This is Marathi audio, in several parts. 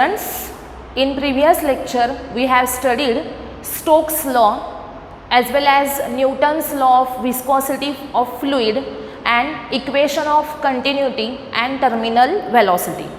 Friends, in previous lecture we have studied Stokes' law as well as Newton's law of viscosity of fluid and equation of continuity and terminal velocity.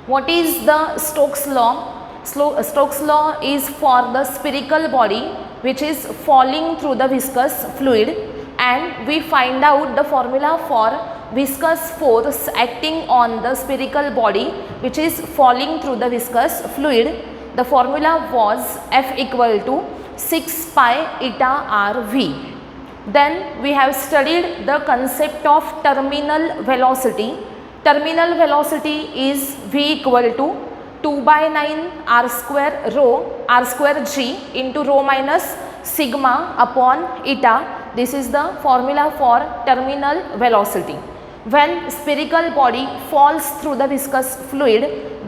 What is the Stokes' law? Stokes' law is for the spherical body which is falling through the viscous fluid, and we find out the formula for viscous force acting on the spherical body which is falling through the viscous fluid. The formula was F equal to 6 pi eta RV. Then we have studied the concept of terminal velocity. Terminal velocity is V equal to 2 by 9 r square rho r square g into rho minus sigma upon eta. This is the formula for terminal velocity. When spherical body falls through the viscous fluid,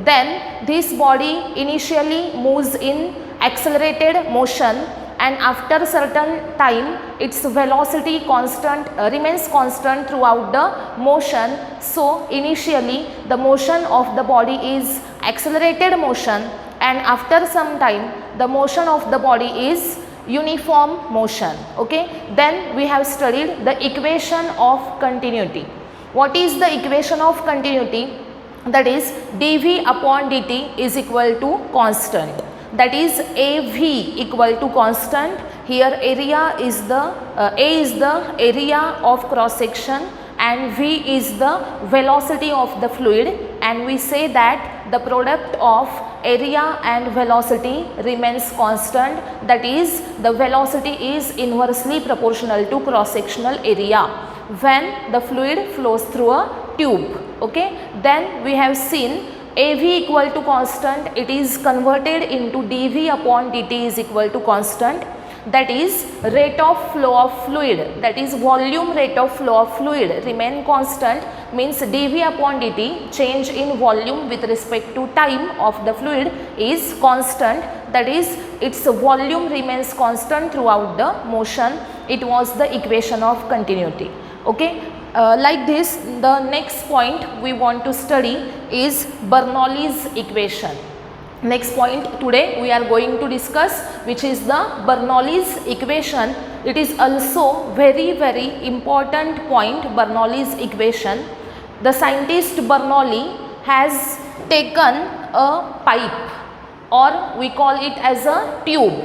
then this body initially moves in accelerated motion, and after certain time its velocity remains constant throughout the motion. So initially the motion of the body is accelerated motion, and after some time the motion of the body is uniform motion. Okay, then we have studied the equation of continuity. What is the equation of continuity? That is dv upon dt is equal to constant. That is AV equal to constant. Here area is the A is the area of cross section and V is the velocity of the fluid, and we say that the product of area and velocity remains constant. That is the velocity is inversely proportional to cross sectional area when the fluid flows through a tube. Okay, then we have seen AV equal to constant, it is converted into dV upon dt is equal to constant. That is rate of flow of fluid, that is volume rate of flow of fluid remain constant, means dV upon dt change in volume with respect to time of the fluid is constant. That is its volume remains constant throughout the motion. It was the equation of continuity. Okay, like this, the next point we want to study is Bernoulli's equation. Next point today we are going to discuss, which is the Bernoulli's equation. It is also very important point, Bernoulli's equation. The scientist Bernoulli has taken a pipe, or we call it as a tube,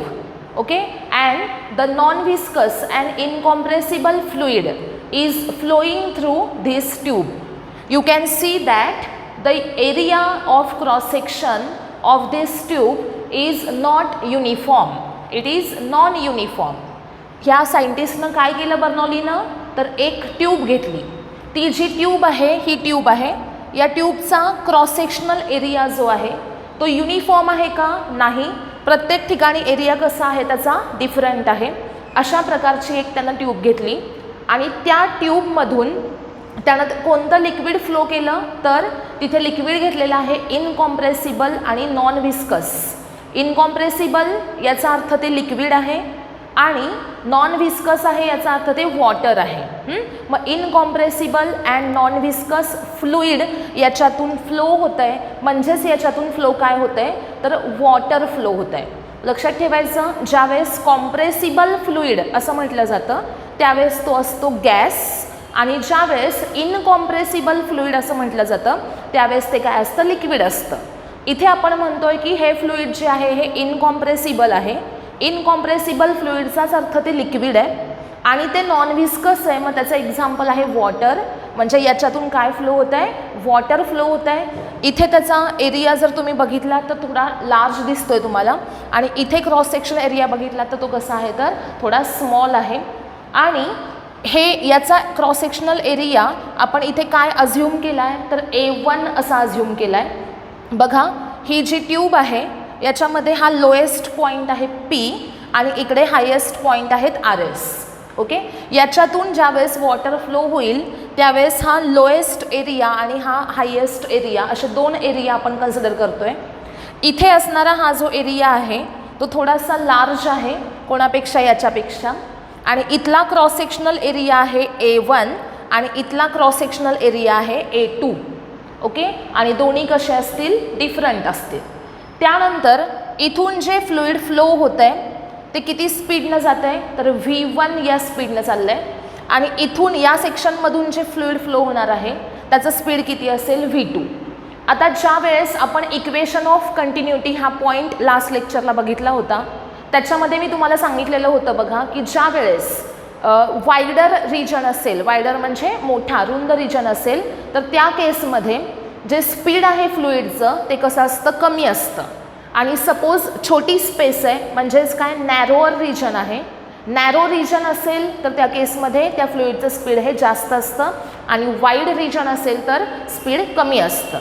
okay, and the non-viscous and incompressible fluid is flowing through this tube. You can see that the area of cross section of this tube is not uniform. It is non-uniform. ह्या सायंटिस्टनं काय केलं बर्नौलीनं, तर एक ट्यूब घेतली. ती जी ट्यूब आहे ही ट्यूब आहे. या ट्यूबचा क्रॉस सेक्शनल एरिया जो आहे तो युनिफॉर्म आहे का, नाही. प्रत्येक ठिकाणी एरिया कसा आहे त्याचा डिफरंट आहे. अशा प्रकारची एक त्यानं ट्यूब घेतली आणि त्या ट्यूबमधून त्यानं कोणतं लिक्विड फ्लो केलं, तर तिथे लिक्विड घेतलेलं आहे इनकॉम्प्रेसिबल आणि नॉन विस्कस. इनकॉम्प्रेसिबल याचा अर्थ ते लिक्विड आहे आणि नॉन विस्कस आहे याचा अर्थ ते वॉटर आहे. मग incompressible and non viscous fluid याच्यातून फ्लो होत आहे, म्हणजेच याच्यातून फ्लो काय होत आहे, तर वॉटर फ्लो होत आहे. लक्षात ठेवायचं, ज्यावेळेस कॉम्प्रेसिबल फ्लुइड असं म्हटलं जातं त्यावेळेस तो असतो गॅस, आणि ज्यावेळेस इनकॉम्प्रेसिबल फ्लुइड असं म्हटलं जातं त्यावेळेस ते काय असतं, लिक्विड असतं. इथे आपण म्हणतोय की हे फ्लुइड जे आहे हे इनकॉम्प्रेसिबल आहे. इनकॉम्प्रेसिबल फ्लुइडचाच अर्थ ते लिक्विड आहे आणि ते नॉन विस्कस आहे. मग त्याचं एक्झाम्पल आहे वॉटर, म्हणजे याच्यातून काय फ्लो होत आहे, वॉटर फ्लो होत आहे. इथे त्याचा एरिया जर तुम्ही बघितला तर थोडा लार्ज दिसतोय तुम्हाला, आणि इथे क्रॉस सेक्शन एरिया बघितला तर तो कसा आहे, तर थोडा स्मॉल आहे. आणि हे याचा क्रॉस सेक्शनल एरिया आपण इथे काय अज्युम केला आहे, तर A1 असा अज्युम केला आहे. बघा, ही जी ट्यूब आहे याच्यामध्ये हा लोएस्ट पॉईंट आहे P आणि इकडे हायेस्ट पॉईंट आहेत RS. ओके, याच्यातून ज्यावेळेस वॉटर फ्लो होईल त्यावेळेस हा लोएस्ट एरिया आणि हा हायेस्ट एरिया असे दोन एरिया आपण कन्सिडर करतोय. इथे असणारा हा जो एरिया आहे तो थोडासा लार्ज आहे कोणापेक्षा, याच्यापेक्षा, आणि इथला क्रॉस सेक्शनल एरिया आहे A1 आणि इथला क्रॉस सेक्शनल एरिया आहे A2. ओके, आणि दोन्ही कसे असतील, डिफरंट असतील. त्यानंतर इथून जे फ्लुइड फ्लो होतं आहे ते किती स्पीडनं जातं आहे, तर V1 या स्पीडनं चाललं आहे. आणि इथून या सेक्शनमधून जे फ्लुइड फ्लो होणार आहे त्याचं स्पीड किती असेल, V2. आता ज्या वेळेस आपण इक्वेशन ऑफ कंटिन्युटी हा पॉईंट लास्ट लेक्चरला बघितला होता, त्याच्यामध्ये मी तुम्हाला सांगितलेलं होतं बघा की ज्या वेळेस वायडर रिजन असेल, वायडर म्हणजे मोठा रुंद रिजन असेल, तर त्या केसमध्ये जे स्पीड आहे फ्लुइडचं ते कसं असतं, कमी असतं. आणि सपोज छोटी स्पेस आहे म्हणजेच काय, नॅरोअर रिजन आहे, नॅरो रिजन असेल तर त्या केसमध्ये त्या फ्लुइडचं स्पीड हे जास्त असतं आणि वाईड रिजन असेल तर स्पीड कमी असतं.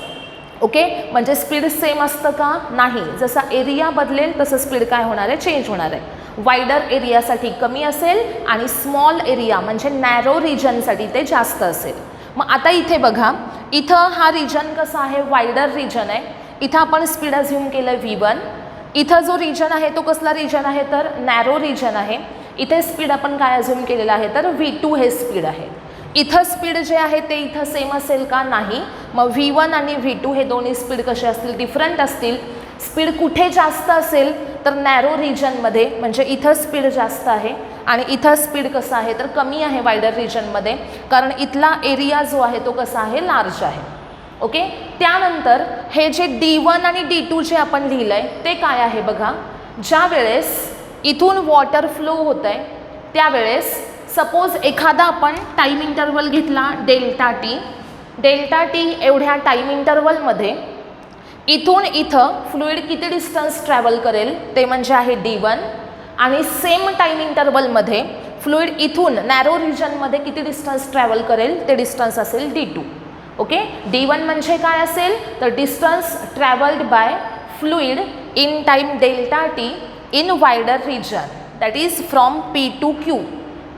ओके, म्हणजे स्पीड सेम असतं का, नाही. जसा एरिया बदलेल तसं स्पीड काय होणार आहे, चेंज होणार आहे. वायडर एरियासाठी कमी असेल आणि स्मॉल एरिया म्हणजे नॅरो रिजनसाठी ते जास्त असेल. मग आता इथे बघा, इथं हा रिजन कसा आहे, वायडर रिजन आहे. इथं आपण स्पीड अझ्युम केलं V1. इथं जो रिजन आहे तो कसला रिजन आहे, तर नॅरो रिजन आहे. इथे स्पीड आपण काय अझ्युम केलेलं आहे, तर V2 हे स्पीड आहे. इथं स्पीड जे आहे ते इथं सेम असेल का, नाही. मग V1 आणि V2 हे दोन्ही स्पीड कसे असतील, डिफरंट असतील. स्पीड कुठे जास्त असेल, तर नॅरो रिजनमध्ये, म्हणजे इथं स्पीड जास्त आहे आणि इथं स्पीड कसं आहे, तर कमी आहे वायडर रिजनमध्ये, कारण इथला एरिया जो आहे तो कसा आहे, लार्ज आहे. ओके, त्यानंतर हे जे D1 आणि D2 जे आपण लिहिलं आहे ते काय आहे बघा. ज्या वेळेस इथून वॉटर फ्लो होत आहे त्यावेळेस सपोज एखादा आपण टाईम इंटरवल घेतला डेल्टा टी एवढ्या टाईम इंटरवलमध्ये इथून इथं फ्लुइड किती डिस्टन्स ट्रॅव्हल करेल ते म्हणजे आहे D1. आणि सेम टाईम इंटरवलमध्ये फ्लुइड इथून नॅरो रिजनमध्ये किती डिस्टन्स ट्रॅव्हल करेल ते डिस्टन्स असेल D2. ओके, D1 म्हणजे काय असेल, तर distance travelled by fluid in time delta T in wider region, that is from P to Q.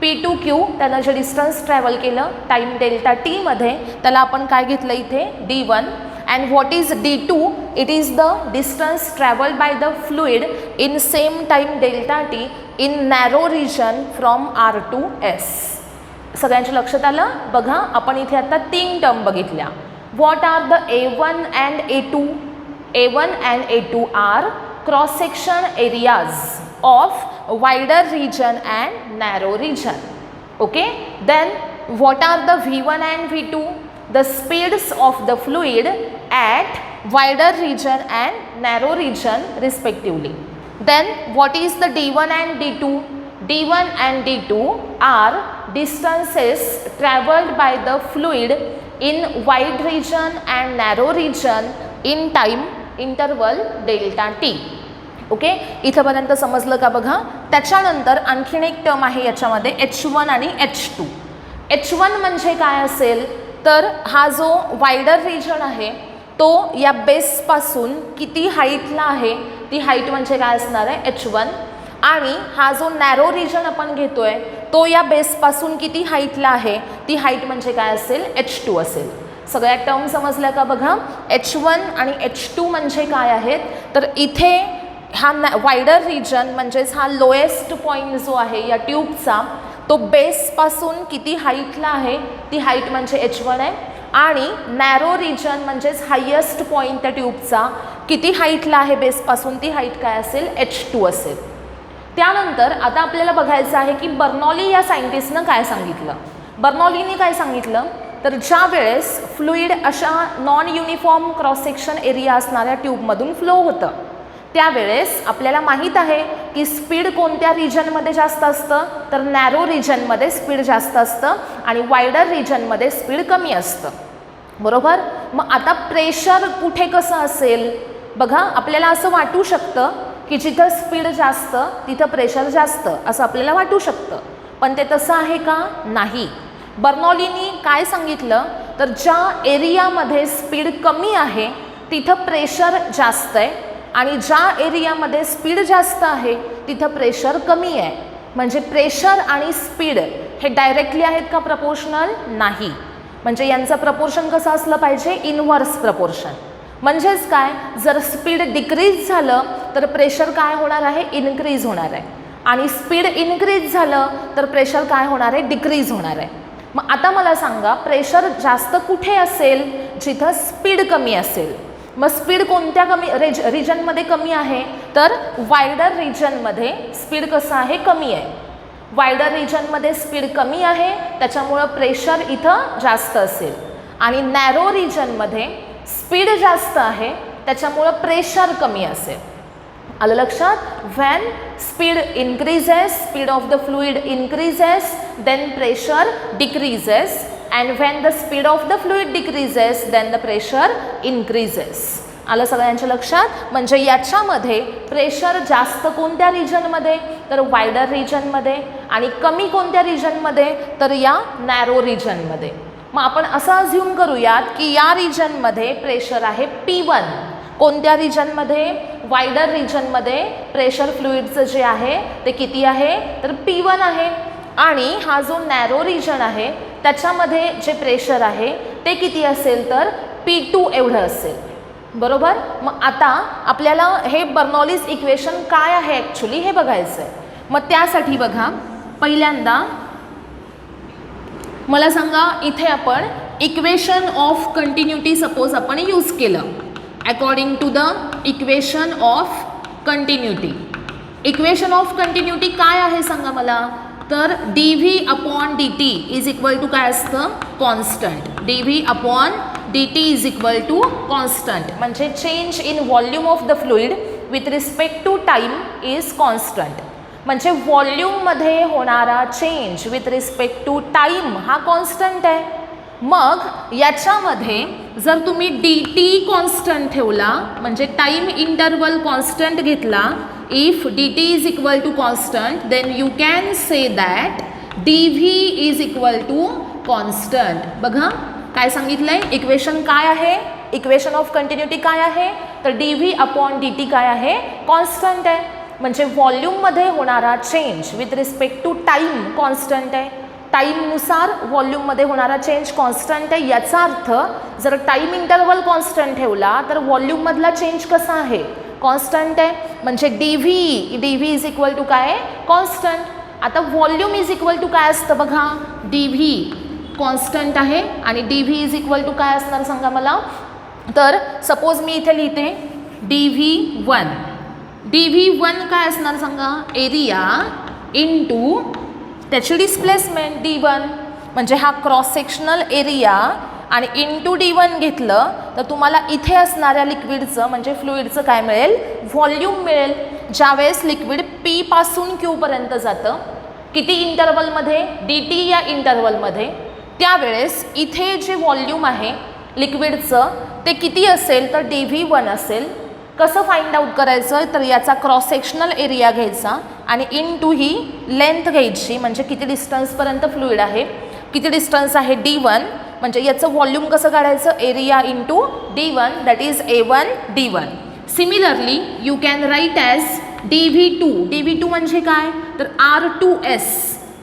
P to Q त्याला जे डिस्टन्स ट्रॅव्हल केलं टाईम डेल्टा टीमध्ये त्याला आपण काय घेतलं इथे, D1. And what is D2, it is the distance travelled by the fluid in same time delta T in narrow region from R to S. सगळ्यांच्या लक्षात आलं बघा. आपण इथे आता 3 टर्म बघितल्या. What are the A1 and A2. A1 and A2 are cross section areas of wider region and narrow region. Okay, then what are the V1 and V2, the speeds of the fluid at wider region and narrow region respectively. Then what is the D1 and D2. D1 and D2 are distances traveled by the fluid in wide region and narrow region in time interval delta t. Okay, इथंपर्यंत समजलं का बघा. त्याच्यानंतर आणखीन एक टर्म आहे याच्यामध्ये H1 आणि H2. H1 म्हणजे काय असेल, तर हा जो वायडर रिजन आहे तो या बेसपासून किती हाईटला आहे, ती हाईट म्हणजे काय असणार आहे, H1. आणि हा जो नॅरो रिजन आपण घेतोय तो या बेसपासून किती हाईटला आहे, ती हाईट म्हणजे काय असेल, H2 असेल. सगळ्या टर्म समजल्या का बघा. H1 आणि H2 म्हणजे काय आहेत, तर इथे हा वायडर रिजन म्हणजेच हा लोएस्ट पॉईंट जो आहे या ट्यूबचा तो बेसपासून किती हाईटला आहे, ती हाईट म्हणजे H1 आहे. आणि नॅरो रिजन म्हणजेच हायेस्ट पॉईंट त्या ट्यूबचा किती हाईटला आहे बेसपासून, ती हाईट काय असेल, H2 असेल. त्यानंतर आता आपल्याला बघायचं आहे की बर्नौली या सायंटिस्टनं काय सांगितलं. बर्नौलीने काय सांगितलं, तर ज्या वेळेस फ्लुइड अशा non uniform cross section area असणाऱ्या ट्यूबमधून फ्लो होतं त्यावेळेस आपल्याला माहीत आहे की स्पीड कोणत्या रिजनमध्ये जास्त असतं, तर नॅरो रिजनमध्ये स्पीड जास्त असतं आणि वायडर रिजनमध्ये स्पीड कमी असतं. बरोबर. मग आता प्रेशर कुठे कसं असेल बघा. आपल्याला असं वाटू शकतं की जिथं स्पीड जास्त तिथं प्रेशर जास्त असं आपल्याला वाटू शकतं, पण ते तसं आहे का, नाही. बर्नौलीनी काय सांगितलं, तर ज्या एरियामध्ये स्पीड कमी आहे तिथं प्रेशर जास्त आहे आणि ज्या एरियामध्ये स्पीड जास्त आहे तिथं प्रेशर कमी आहे. म्हणजे प्रेशर आणि स्पीड हे डायरेक्टली आहेत का प्रपोर्शनल, नाही. म्हणजे यांचं प्रपोर्शन कसं असलं पाहिजे, इनव्हर्स प्रपोर्शन. म्हणजेच काय, जर स्पीड डिक्रीज झालं तर प्रेशर काय होणार आहे, इन्क्रीज होणार आहे. आणि स्पीड इन्क्रीज झालं तर प्रेशर काय होणार आहे, डिक्रीज होणार आहे. मग आता मला सांगा प्रेशर जास्त कुठे असेल, जिथं स्पीड कमी असेल. मग स्पीड कोणत्या रिजनमध्ये कमी आहे, तर वायडर रिजनमध्ये स्पीड कसं आहे, कमी आहे. वायडर रिजनमध्ये स्पीड कमी आहे, त्याच्यामुळं प्रेशर इथं जास्त असेल. आणि नॅरो रिजनमध्ये स्पीड जास्त आहे, त्याच्यामुळं प्रेशर कमी असेल. आलं लक्षात? When speed increases, speed of the fluid increases, then pressure decreases. and when the speed of the fluid decreases then the pressure increases. आलं सगळ्यांच्या लक्षात? म्हणजे याच्यामध्ये प्रेशर जास्त कोणत्या रिजनमध्ये, तर वायडर रिजनमध्ये, आणि कमी कोणत्या रिजनमध्ये, तर या नॅरो रिजनमध्ये. मग आपण असं अज्युम करूयात की या रिजनमध्ये प्रेशर आहे P1. कोणत्या रिजनमध्ये, वायडर रिजनमध्ये प्रेशर फ्लुइडचं जे आहे ते किती आहे, तर P1 आहे. आणि हा जो नॅरो रिजन आहे त्याच्यामध्ये जे प्रेशर आहे ते किती असेल, तर P2 एवढं असेल. बरोबर? मग आता आपल्याला हे बर्नौलीज इक्वेशन काय आहे ॲक्च्युली हे बघायचं आहे. मग त्यासाठी बघा, पहिल्यांदा मला सांगा, इथे आपण इक्वेशन ऑफ कंटिन्युटी सपोज आपण यूज केलं. According to the equation of continuity, equation of continuity काय आहे सांगा मला, तर dV/dt इज इक्वल टू काय असतं, constant. dV/dt is equal to constant, म्हणजे change in volume of the fluid with respect to time is constant. म्हणजे व्हॉल्यूममध्ये होणारा change with respect to time हा कॉन्स्टंट आहे. मग याच्यामध्ये जर तुम्ही dt कॉन्स्टंट ठेवला, म्हणजे टाईम इंटरवल कॉन्स्टंट घेतला, if dt is equal to constant then you can say that dv is equal to constant. बघा काय सांगितलंय, इक्वेशन काय आहे, इक्वेशन ऑफ कंटिन्युटी काय आहे, तर dv/dt काय आहे, कॉन्स्टंट आहे. म्हणजे व्हॉल्यूममध्ये होणारा change with respect to time constant आहे. टाईमनुसार व्हॉल्यूममध्ये होणारा चेंज कॉन्स्टंट आहे. याचा अर्थ जर टाईम इंटरवल कॉन्स्टंट ठेवला तर व्हॉल्यूममधला चेंज कसा आहे, कॉन्स्टंट आहे. म्हणजे dv इज इक्वल टू काय आहे, कॉन्स्टंट. आता व्हॉल्यूम इज इक्वल टू काय असतं बघा, dv कॉन्स्टंट आहे आणि dv इज इक्वल टू काय असणार सांगा मला, तर सपोज मी इथे लिहिते dv1. dv1 काय असणार सांगा, एरिया इंटू त्याची डिस्प्लेसमेंट d1, म्हणजे हा क्रॉस सेक्शनल एरिया आणि इंटू d1 घेतलं तर तुम्हाला इथे असणाऱ्या लिक्विडचं म्हणजे फ्लुइडचं काय मिळेल, व्हॉल्यूम मिळेल. ज्यावेळेस लिक्विड P पासून Q पर्यंत जातं, किती इंटरवलमध्ये, dt या इंटरवलमध्ये, त्यावेळेस इथे जे व्हॉल्यूम आहे लिक्विडचं ते किती असेल, तर dv1 असेल. कसं फाइंड आउट करायचं, तर याचा क्रॉस सेक्शनल एरिया घ्यायचा आणि इंटू ही लेंथ घ्यायची, म्हणजे किती डिस्टन्सपर्यंत फ्लुइड आहे, किती डिस्टन्स आहे d1, म्हणजे याचं व्हॉल्यूम कसं काढायचं, area into d1 that is a1 d1. Similarly you can write as dv2 म्हणजे काय, तर R2S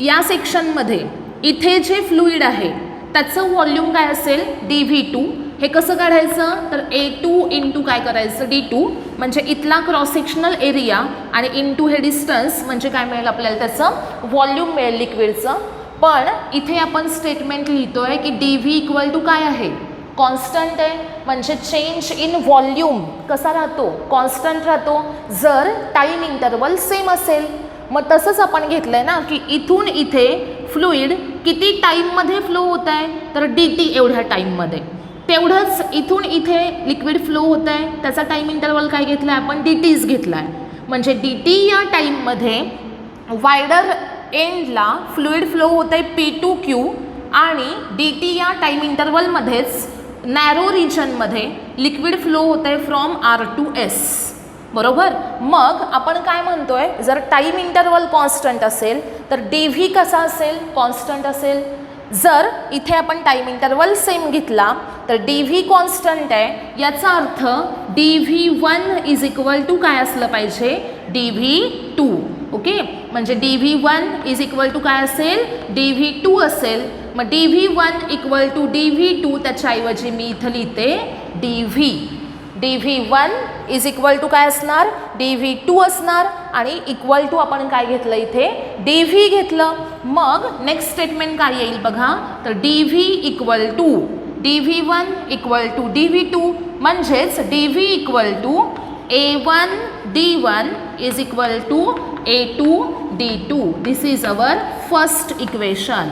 या सेक्शनमध्ये इथे जे फ्लुइड आहे त्याचं व्हॉल्यूम काय असेल, dv2. हे कसं काढायचं, तर a2 इंटू काय करायचं, d2, म्हणजे इथला क्रॉस सेक्शनल एरिया आणि इंटू हे डिस्टन्स, म्हणजे काय मिळेल आपल्याला, त्याचं व्हॉल्यूम मिळेल लिक्विडचं. पण इथे आपण स्टेटमेंट लिहितोय की dv इक्वल टू काय आहे, कॉन्स्टंट आहे. म्हणजे चेंज इन व्हॉल्यूम कसा राहतो, कॉन्स्टंट राहतो जर टाईम इंटरवल सेम असेल. मग तसंच आपण घेतलंय ना की इथून इथे फ्लुइड किती टाईममध्ये फ्लो होत आहे, तर dt एवढ्या टाईममध्ये. तेवढंच इथून इथे लिक्विड फ्लो होत आहे, त्याचा टाईम इंटरवल काय घेतला आहे आपण, dt's घेतला आहे. म्हणजे dt या टाईममध्ये वायडर एंडला फ्लुइड फ्लो होत आहे P2Q आणि dt या टाईम इंटरवलमध्येच नॅरो रिजनमध्ये लिक्विड फ्लो होत आहे फ्रॉम R2S. बरोबर? मग आपण काय म्हणतोय, जर टाईम इंटरवल कॉन्स्टंट असेल तर dv कसा असेल, कॉन्स्टंट असेल. जर इथे आपण टाईम इंटरवल सेम घेतला तर dv कॉन्स्टंट आहे, याचा अर्थ dv1 इज इक्वल टू काय असलं पाहिजे, dv2. ओके, म्हणजे dv1 इज इक्वल टू काय असेल, dv2 असेल. मग dv1 इक्वल टू dv2, त्याच्याऐवजी मी इथं लिहिते dv. dv1 is equal to काय असणार, dv2 असणार आणि इक्वल टू आपण काय घेतलं इथे, dv घेतलं. मग नेक्स्ट स्टेटमेंट काय येईल बघा, तर dv equal to dv1 equal to dv2. म्हणजेच D V equal to A1 is equal to A2 D2. This is our first equation.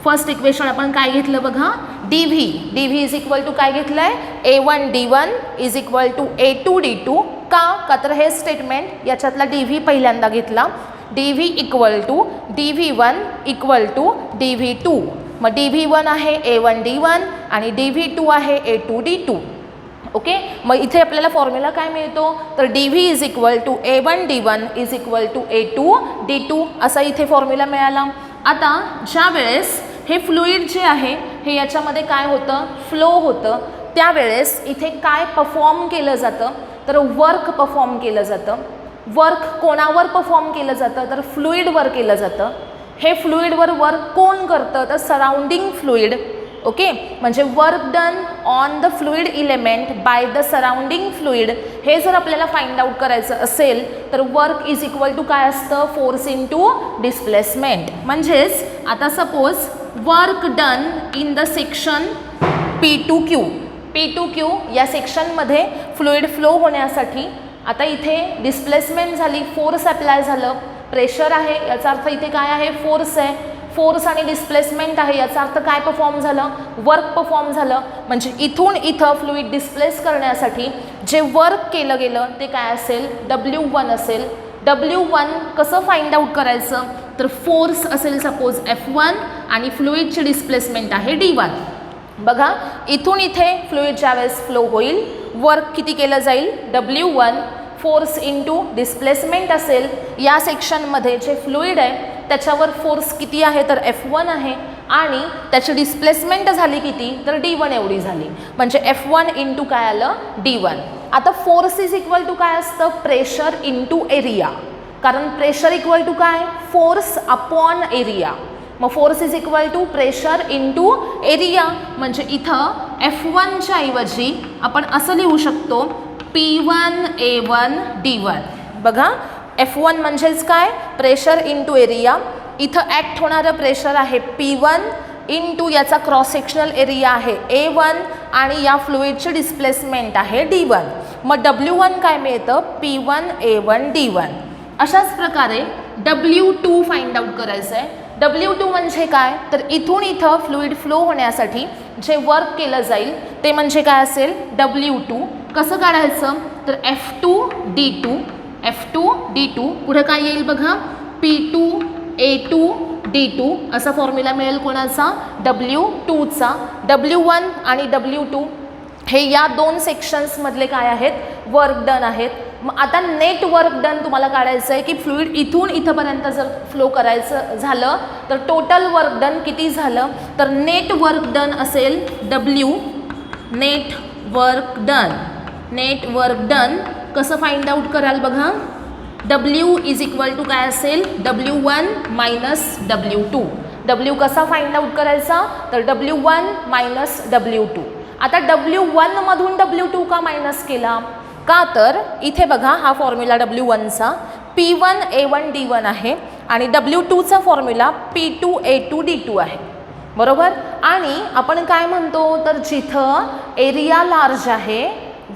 First equation आपण काय घेतलं बघा, D V is equal to काय घेतलं आहे, A1 D1 is equal to A2 D2. का तर हे स्टेटमेंट याच्यातला डी व्ही पहिल्यांदा घेतला. D V equal to DV1 equal to DV2. मग DV1 आहे A1 D1 आणि DV2 आहे A2 D2. ओके, मग इथे आपल्याला फॉर्म्युला काय मिळतो, तर D V is equal to A1 D1 is equal to A2 D2 असा इथे फॉर्म्युला मिळाला. आता ज्या वेळेस हे फ्लुईड जे आहे हे याच्यामध्ये काय होतं, फ्लो होतं, त्यावेळेस इथे काय परफॉर्म केलं जातं, तर वर्क परफॉर्म केलं जातं. वर्क कोणावर परफॉर्म केलं जातं, तर फ्लुईडवर केलं जातं. हे फ्लुईडवर वर्क कोण करतं, तर सराउंडिंग फ्लुईड. ओके, म्हणजे work done on the fluid element by the surrounding fluid. हे जर आपल्याला फाइंड आउट करायचं असेल तर वर्क इज इक्वल टू काय असतं, फोर्स इंटू डिस्प्लेसमेंट. म्हणजेच आता suppose work done in the section P2Q या सेक्शनमध्ये फ्लुईड फ्लो होण्यासाठी आता इथे डिस्प्लेसमेंट झाली, फोर्स अप्लाय झालं, प्रेशर आहे याचा अर्थ इथे काय आहे, फोर्स आहे. फोर्स आणि डिस्प्लेसमेंट आहे याचा अर्थ काय परफॉर्म झालं, वर्क परफॉर्म झालं. म्हणजे इथून इथं फ्लुईड डिस्प्लेस करण्यासाठी जे वर्क केलं गेलं ते काय असेल, W1 असेल. W1 कसं फाइंड आउट करायचं, तर फोर्स असेल सपोज F1 आणि फ्लुईडची डिस्प्लेसमेंट आहे D1. बघा इथून इथे फ्लुईड ज्यावेळेस फ्लो होईल वर्क किती केलं जाईल, W1. फोर्स इंटू डिस्प्लेसमेंट असेल, या सेक्शनमध्ये जे फ्लुईड आहे त्याच्यावर फोर्स किती आहे, तर F1 आहे आणि त्याची डिस्प्लेसमेंट झाली किती, तर D1 एवढी झाली. म्हणजे F1 इंटू काय आलं, D1. आता फोर्स इज इक्वल टू काय असतं, प्रेशर इंटू एरिया. कारण प्रेशर इक्वल टू काय, फोर्स अपॉन एरिया. मग force is equal to pressure into area. म्हणजे इथं F1च्या ऐवजी आपण असं लिहू शकतो P1 A1 D1. बघा F1 म्हणजेच काय, प्रेशर इंटू एरिया. इथं ॲक्ट होणारं प्रेशर आहे P1 इंटू याचा क्रॉस सेक्शनल एरिया आहे A1 आणि या फ्लुईडची डिस्प्लेसमेंट आहे D1. मग W1 काय मिळतं, P1 A1 D1. अशाच प्रकारे W2 फाइंड आउट करायचं आहे. W2 म्हणजे काय, तर इथून इथं फ्लुईड फ्लो होण्यासाठी जे वर्क केलं जाईल ते म्हणजे काय असेल, W2. कसं काढायचं, तर F2 D2 पुढे काय येईल बघा, P2 A2 D2 असा फॉर्म्युला मिळेल कोणाचा, W2चा. W1 आणि W2 हे या दोन सेक्शन्समधले काय आहेत, वर्क डन आहेत. मग आता नेट वर्क डन तुम्हाला काढायचं आहे की फ्लुईड इथून इथंपर्यंत जर फ्लो करायचं झालं तर टोटल वर्क डन किती झालं, तर नेट वर्क डन असेल W. नेट वर्क डन कसं फाइंड आउट कराल बघा, W इज इक्वल टू काय असेल, W1 मायनस W2. W कसा फाइंड आउट करायचा, तर W1 मायनस W2. आता W1 मधून W2 का मायनस केला, का तर इथे बघा हा फॉर्म्युला W1चा P1 A1 D1 आहे आणि W2चा फॉर्म्युला P2 A2 D2 आहे. बरोबर. आणि आपण काय म्हणतो, तर जिथं एरिया लार्ज आहे,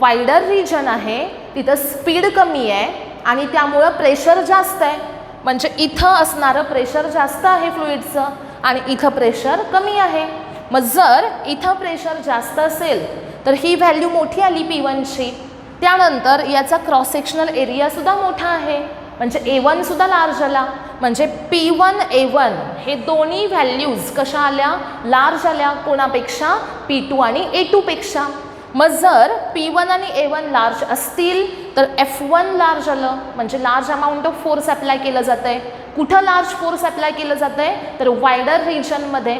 वायडर रिजन आहे, तिथं स्पीड कमी आहे आणि त्यामुळं प्रेशर जास्त आहे. म्हणजे इथं असणारं प्रेशर जास्त आहे फ्लुईडचं आणि इथं प्रेशर कमी आहे. मग जर इथं प्रेशर जास्त असेल तर ही व्हॅल्यू मोठी आली P1ची. त्यानंतर याचा क्रॉस सेक्शनल एरियासुद्धा मोठा आहे म्हणजे A1 सुद्धा लार्ज आला. म्हणजे P1 A1 हे दोन्ही व्हॅल्यूज कशा आल्या, लार्ज आल्या. कोणापेक्षा, P2 आणि A2 पेक्षा. मग जर P1 आणि A1 लार्ज असतील तर F1 लार्ज आलं म्हणजे large amount of force apply केलं जातं आहे. कुठं लार्ज फोर्स अप्लाय केलं जातं आहे, तर वायडर रिजनमध्ये.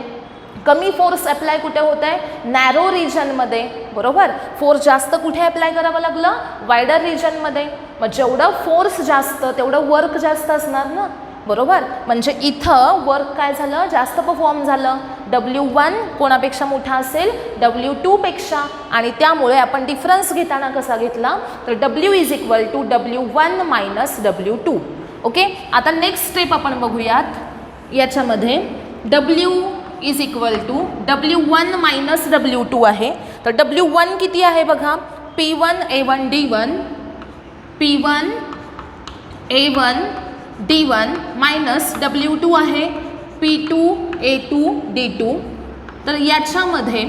कमी फोर्स अप्लाय कुठे होत आहे, नॅरो रिजनमध्ये. बरोबर. फोर्स जास्त कुठे अप्लाय करावं लागलं, वायडर रिजनमध्ये. मग जेवढं फोर्स जास्त तेवढं वर्क जास्त असणार ना. बरोबर. म्हणजे इथं वर्क काय झालं, जास्त परफॉर्म झालं. W1 कोणापेक्षा मोठा असेल, W2 पेक्षा. आणि त्यामुळे आपण डिफरन्स घेताना कसा घेतला, तर W is equal to W1 minus W2. Okay. आता नेक्स्ट स्टेप आपण बघूयात. याच्यामध्ये W is equal to W1 minus W2 आहे. तर W1 किती आहे बघा, P1 A1 D1 P1 A1 D1 minus W2 आहे P2 A2 D2. तर याच्यामध्ये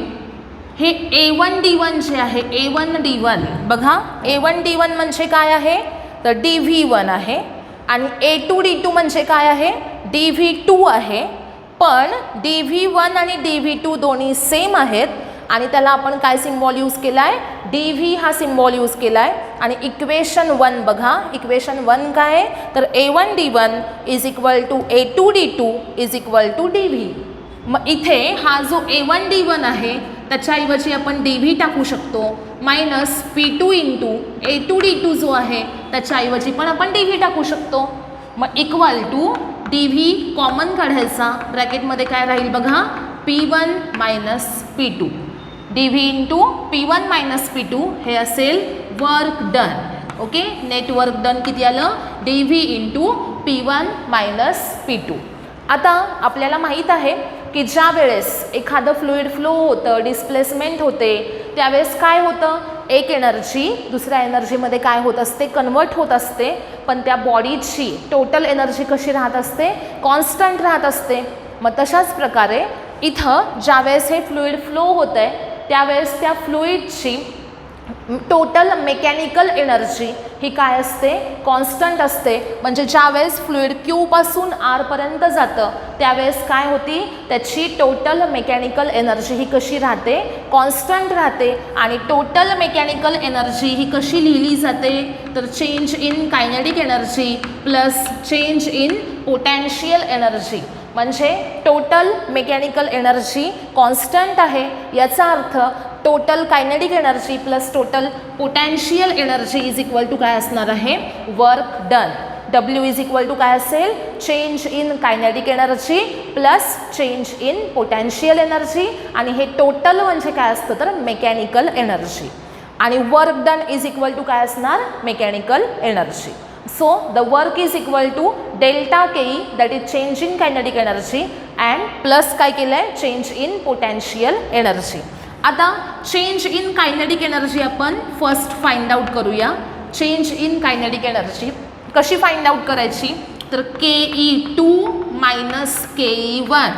हे A1 D1 जे आहे A1 D1 बघा A1 D1 म्हणजे काय आहे तर DV1 आहे आणि A2 D2 म्हणजे काय आहे DV2 आहे. पण DV1 आणि DV2 दोन्ही सेम आहेत आणि त्याला आपण काय सिम्बॉल यूज केला आहे DV हा सिम्बॉल यूज केला आहे. आणि इक्वेशन 1 बघा इक्वेशन 1 काय आहे तर A1 D1 is equal to A2 D2 is equal to DV. मग इथे हा जो A1 D1 आहे त्याच्याऐवजी आपण DV टाकू शकतो minus P2 into A2 D2 जो आहे त्याच्याऐवजी पण आपण DV टाकू शकतो. मग इक्वल टू DV कॉमन काढायचा ब्रॅकेटमध्ये काय राहील बघा P1 minus P2 DV into P1 minus P2 हे असेल work done. Okay net work done किती आलं DV into P1 minus P2. आता आपल्याला माहीत आहे की ज्या वेळेस एखादं फ्लुइड फ्लो होतं डिस्प्लेसमेंट होते त्यावेळेस काय होतं एक एनर्जी दुसऱ्या एनर्जीमध्ये काय होत असते कन्वर्ट होत असते. पण त्या बॉडीची टोटल एनर्जी कशी राहत असते कॉन्स्टंट राहत असते. मग तशाच प्रकारे इथं ज्यावेळेस हे फ्लुइड फ्लो होतं आहे त्यावेळेस त्या फ्लुइडची टोटल मेकॅनिकल एनर्जी ही काय असते कॉन्स्टंट असते. म्हणजे ज्यावेळेस फ्लुइड Qपासून Rपर्यंत जातं त्यावेळेस काय होती त्याची टोटल मेकॅनिकल एनर्जी ही कशी राहते कॉन्स्टंट राहते. आणि टोटल मेकॅनिकल एनर्जी ही कशी लिहिली जाते तर change in kinetic energy plus change in potential energy. म्हणजे टोटल मेकॅनिकल एनर्जी कॉन्स्टंट आहे याचा अर्थ total kinetic energy plus total potential energy is equal to काय असणार आहे work done. W is equal to काय असेल change in kinetic energy plus change in potential energy आणि हे टोटल म्हणजे काय असतं तर मेकॅनिकल एनर्जी. आणि work done is equal to काय असणार mechanical energy. So the work is equal to delta Ke that is change in kinetic energy and plus काय केलं आहे change in potential energy. आता change in kinetic energy आपण फर्स्ट फाइंड आउट करूया. change in kinetic energy कशी फाइंड आउट करायची तर Ke2 मायनस Ke1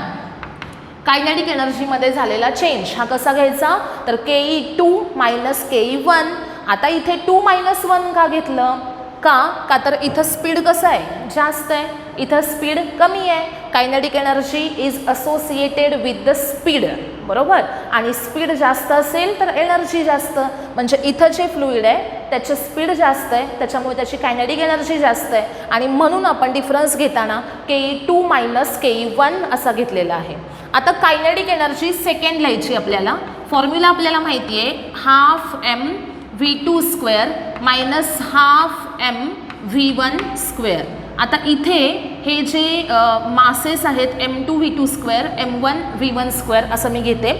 कायनेटिक एनर्जीमध्ये झालेला चेंज हा कसा घ्यायचा तर Ke2 मायनस Ke1. आता इथे 2 मायनस 1 का घेतलं का तर इथं स्पीड कसं आहे जास्त आहे इथं स्पीड कमी आहे. Kinetic energy is associated with the speed बरोबर आणि स्पीड जास्त असेल तर एनर्जी जास्त. म्हणजे इथं जे फ्लुइड आहे त्याचं स्पीड जास्त आहे त्याच्यामुळे त्याची कायनेटिक एनर्जी जास्त आहे आणि म्हणून आपण डिफरन्स घेताना Ke2 मायनस Ke1 असा घेतलेला आहे. आता कायनेटिक एनर्जी सेकंड लिहायची आपल्याला. फॉर्म्युला आपल्याला माहिती आहे half mv2 square minus half mv1 square. आता इथे हे जे मासेस आहेत m2 v2 square m1 v1 square असं मी घेते.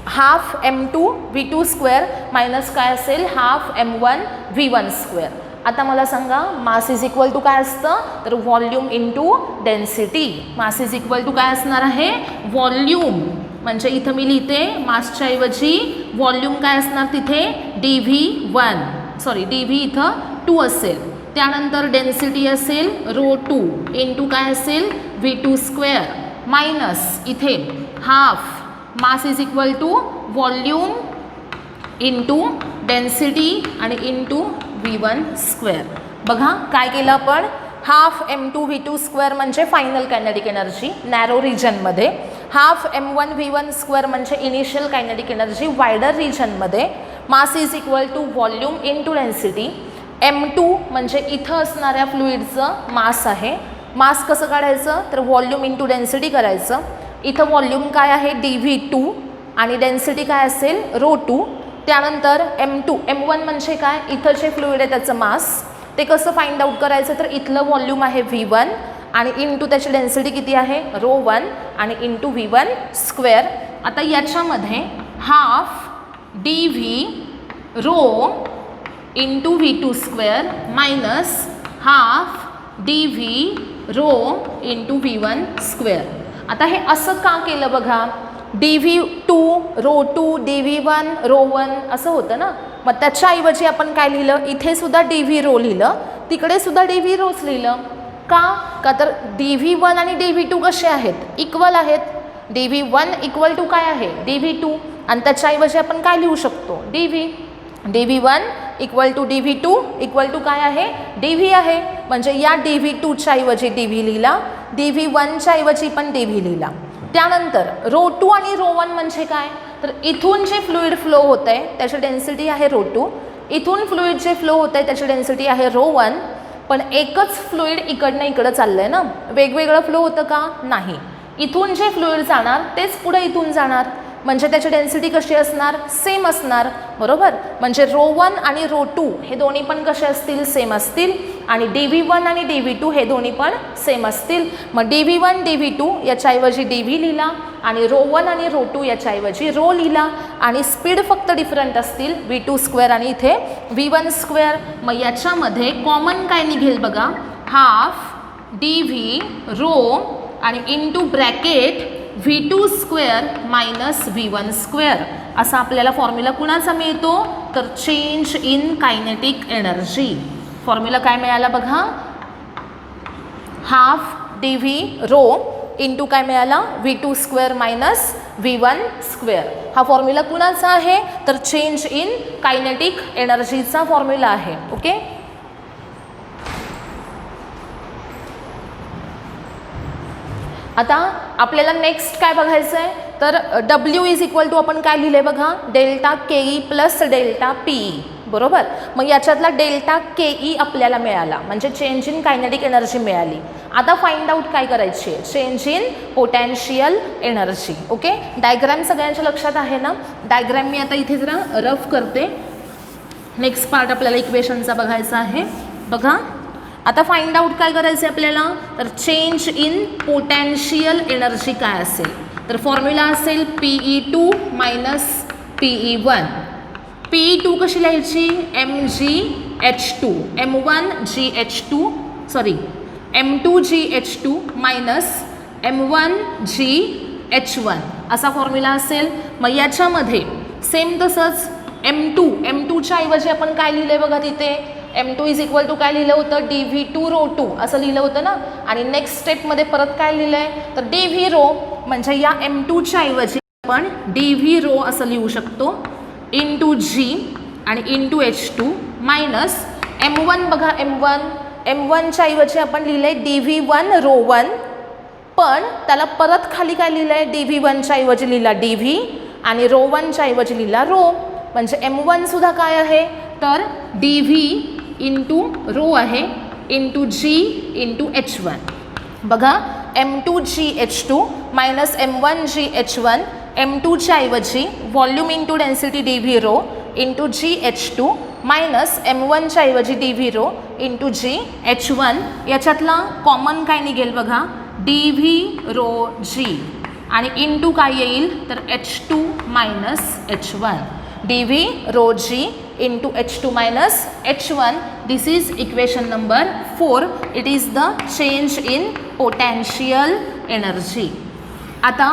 Half m2 v2 square minus काय असेल हाफ m1 v1 स्क्वेअर. आता मला सांगा मास इज इक्वल टू काय असतं तर volume into density. Mass is equal to काय असणार आहे व्हॉल्यूम. म्हणजे इथं मी लिहिते मासच्या ऐवजी व्हॉल्यूम काय असणार तिथे DV इथं 2 असेल. त्यानंतर डेन्सिटी असेल ρ2 इंटू काय असेल V2 स्क्वेअर मायनस इथे half mass is equal to volume into density आणि इंटू V1 स्क्वेअर. बघा काय केलं आपण हाफ m2 v2 स्क्वेअर म्हणजे फायनल कायनेटिक एनर्जी नॅरो रिजनमध्ये. हाफ m1 v1 स्क्वेअर म्हणजे इनिशियल कायनेटिक एनर्जी वायडर रिजनमध्ये. Mass is equal to volume into density. m2 म्हणजे इथं असणाऱ्या फ्लुइडचं मास आहे. मास कसं काढायचं तर व्हॉल्यूम इंटू डेन्सिटी करायचं. इथं व्हॉल्यूम काय आहे DV2 आणि डेन्सिटी काय असेल ρ2. त्यानंतर m1 म्हणजे काय इथं जे फ्लुइड आहे त्याचं मास ते कसं फाइंड आउट करायचं तर इथलं व्हॉल्यूम आहे V1 आणि इंटू त्याची डेन्सिटी किती आहे ρ1 आणि इंटू V1 स्क्वेअर. आता याच्यामध्ये half DV rho into V2 square minus half DV rho into V1 square. आता हे असं का केलं बघा DV2 ρ2 DV1 ρ1 असं होतं ना. मग त्याच्याऐवजी आपण काय लिहिलं, इथे सुद्धा डी व्ही रो लिहिलं, तिकडे सुद्धा डी व्ही रोच लिहिलं. का तर dv1 आणि dv2 कसे आहेत, इक्वल आहेत. dv1 इक्वल टू काय आहे, dv2, आणि त्याच्याऐवजी आपण काय लिहू शकतो, dv1 equal to dv2 equal to काय आहे, dv आहे. म्हणजे या dv2च्या ऐवजी dv लिहिला, dv1च्या ऐवजी पण dv लिहिला. त्यानंतर रो 2 आणि रो 1 म्हणजे काय, तर इथून जे फ्लुइड फ्लो होत आहे त्याची डेन्सिटी आहे रो 2, इथून फ्लुइड जे फ्लो होत आहे त्याची डेन्सिटी आहे रो 1. पण एकच फ्लुइड इकडनं इकडं चाललं आहे ना, वेगवेगळं फ्लो होतं का, नाही. इथून जे फ्लुइड जाणार तेच पुढे इथून जाणार, म्हणजे त्याची डेन्सिटी कशी असणार, सेम असणार, बरोबर. म्हणजे रो 1 आणि रो 2 हे दोन्ही पण कसे असतील, सेम असतील. आणि dv1 आणि dv2 हे दोन्ही पण सेम असतील. मग dv1 dv2 याच्याऐवजी dv लिहिला, आणि रो 1 आणि रो 2 याच्याऐवजी रो लिहिला. आणि स्पीड फक्त डिफरंट असतील, v2² आणि इथे v1². मग याच्यामध्ये कॉमन काय निघेल बघा, हाफ dv रो आणि into bracket v2² minus v1². असा आपल्याला फॉर्म्युला कुणाचा मिळतो, तर change in kinetic energy. Formula काय मिळाला बघा, हाफ dv रो इंटू काय मिळाला, v2² मायनस v1². हा फॉर्म्युला कुणाचा आहे, तर चेंज इन कायनेटिक एनर्जीचा फॉर्म्युला आहे. ओके. आता आपल्याला नेक्स्ट काय बघायचं आहे, तर W इज इक्वल टू आपण काय लिहिले बघा, delta KE plus delta PE, बरोबर. मग याच्यातला डेल्टा KE आपल्याला मिळाला, म्हणजे चेंज इन कायनेटिक एनर्जी मिळाली. आता फाइंड आउट काय करायची आहे, change in potential energy. Okay. Diagram सगळ्यांच्या लक्षात आहे ना, डायग्रॅम मी आता इथे जरा रफ करते. नेक्स्ट पार्ट आपल्याला इक्वेशनचा बघायचा आहे. बघा आता फाइंड आउट काय करायचं आहे आपल्याला, तर चेंज इन पोटेन्शियल एनर्जी काय असेल, तर फॉर्म्युला असेल PE2 मायनस PE1. PE2 कशी लिहायची, mgh2, m2gh2 मायनस m1gh1 असा फॉर्म्युला असेल. मग याच्यामध्ये सेम तसंच m2च्या ऐवजी आपण काय लिहिलं बघा, तिथे m2 इज इक्वल टू काय लिहिलं होतं, dv2 रो 2 असं लिहिलं होतं ना. आणि नेक्स्ट स्टेपमध्ये परत काय लिहिलं आहे, तर dv रो, म्हणजे या m2च्या ऐवजी आपण dv रो असं लिहू शकतो, इंटू g आणि इंटू h2 मायनस m1. बघा m1च्या ऐवजी आपण लिहिलं आहे dv1 रो 1, पण त्याला परत खाली काय लिहिलं आहे, dv1च्या ऐवजी लिहिला dv आणि रो 1च्या ऐवजी लिहिला रो. म्हणजे m1 सुद्धा काय आहे, तर dv इंटू रो आहे इंटू g इंटू h1. बघा m2gh2 मायनस m1gh1, m2च्या ऐवजी volume into density dv rho into gh2 minus m1च्या ऐवजी dv रो इंटू gh1. याच्यातला कॉमन काय निघेल बघा, dv रो g आणि इंटू काय येईल, तर h2 minus h1, dv rho g into h2 minus h1. This is equation number 4. It is the change in potential energy. आता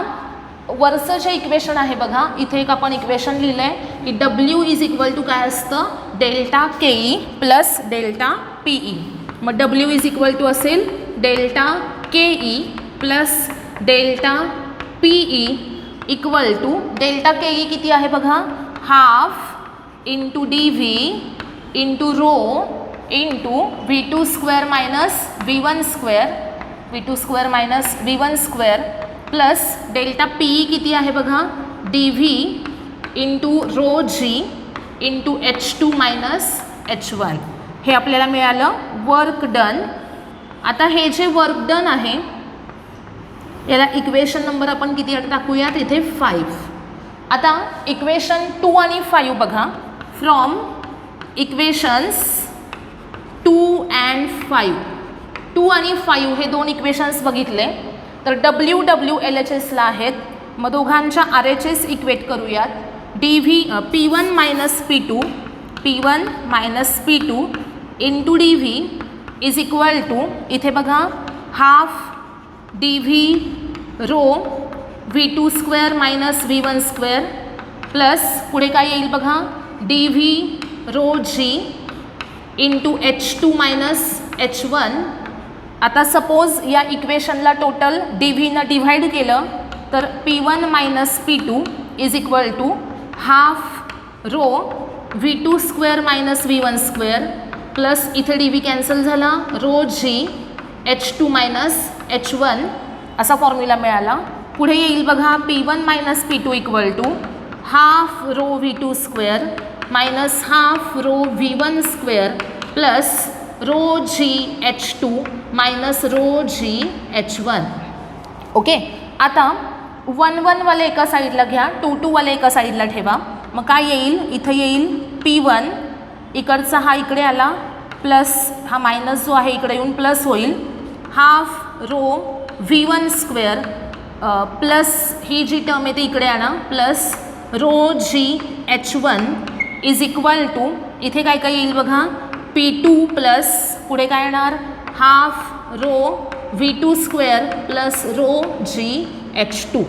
वरचं जे इक्वेशन आहे बघा, इथे एक आपण इक्वेशन लिहिलं आहे की W इज इक्वल टू काय असतं, delta KE plus delta PE. मग W इज इक्वल टू असेल delta KE plus delta PE equal to delta KE किती आहे बघा, half into dv into rho into v2² minus v1² minus v1² plus delta PE किती आहे बघा, dv into rho g into h2 minus h1. हे आपल्याला मिळालं वर्क डन. आता हे जे वर्क डन आहे याला इक्वेशन नंबर आपण किती टाकूयात, इथे 5. आता इक्वेशन 2 आणि 5 बघा, फ्रॉम इक्वेशन्स 2 अँड 5. 2 आणि 5 हे दोन इक्वेशन्स बघितले तर WW LHSला आहेत. मग दोघांच्या RHS इक्वेट करूयात. P1 minus P2 into dv is equal to, इथे बघा half dv rho v2² minus v1² plus पुढे काय येईल बघा, D V rho G into H2 minus H1. आता सपोज या इक्वेशनला टोटल डी व्हीनं डिव्हाइड केलं तर P1 minus P2 is equal to half rho V2 square minus V1 square plus इथे डी व्ही कॅन्सल झाला रो जी H2 मायनस H1 असा फॉर्म्युला मिळाला. पुढे येईल बघा P1 minus P2 equal to half rho V2 square minus half rho V1 square plus rho G H2 minus rho G H1. Okay, आता 1 वाले एका साईडला घ्या, 2 वाले एका साईडला ठेवा. मग काय येईल, इथं येईल P1 इकडचा हा इकडे आला प्लस हा मायनस जो आहे इकडे येऊन प्लस होईल half rho V1 square plus ही जी टर्म आहे ती इकडे आणा plus rho G H1 is equal to इथे काय काय येईल बघा P2 प्लस पुढे काय येणार half rho V2 square plus rho जी H2.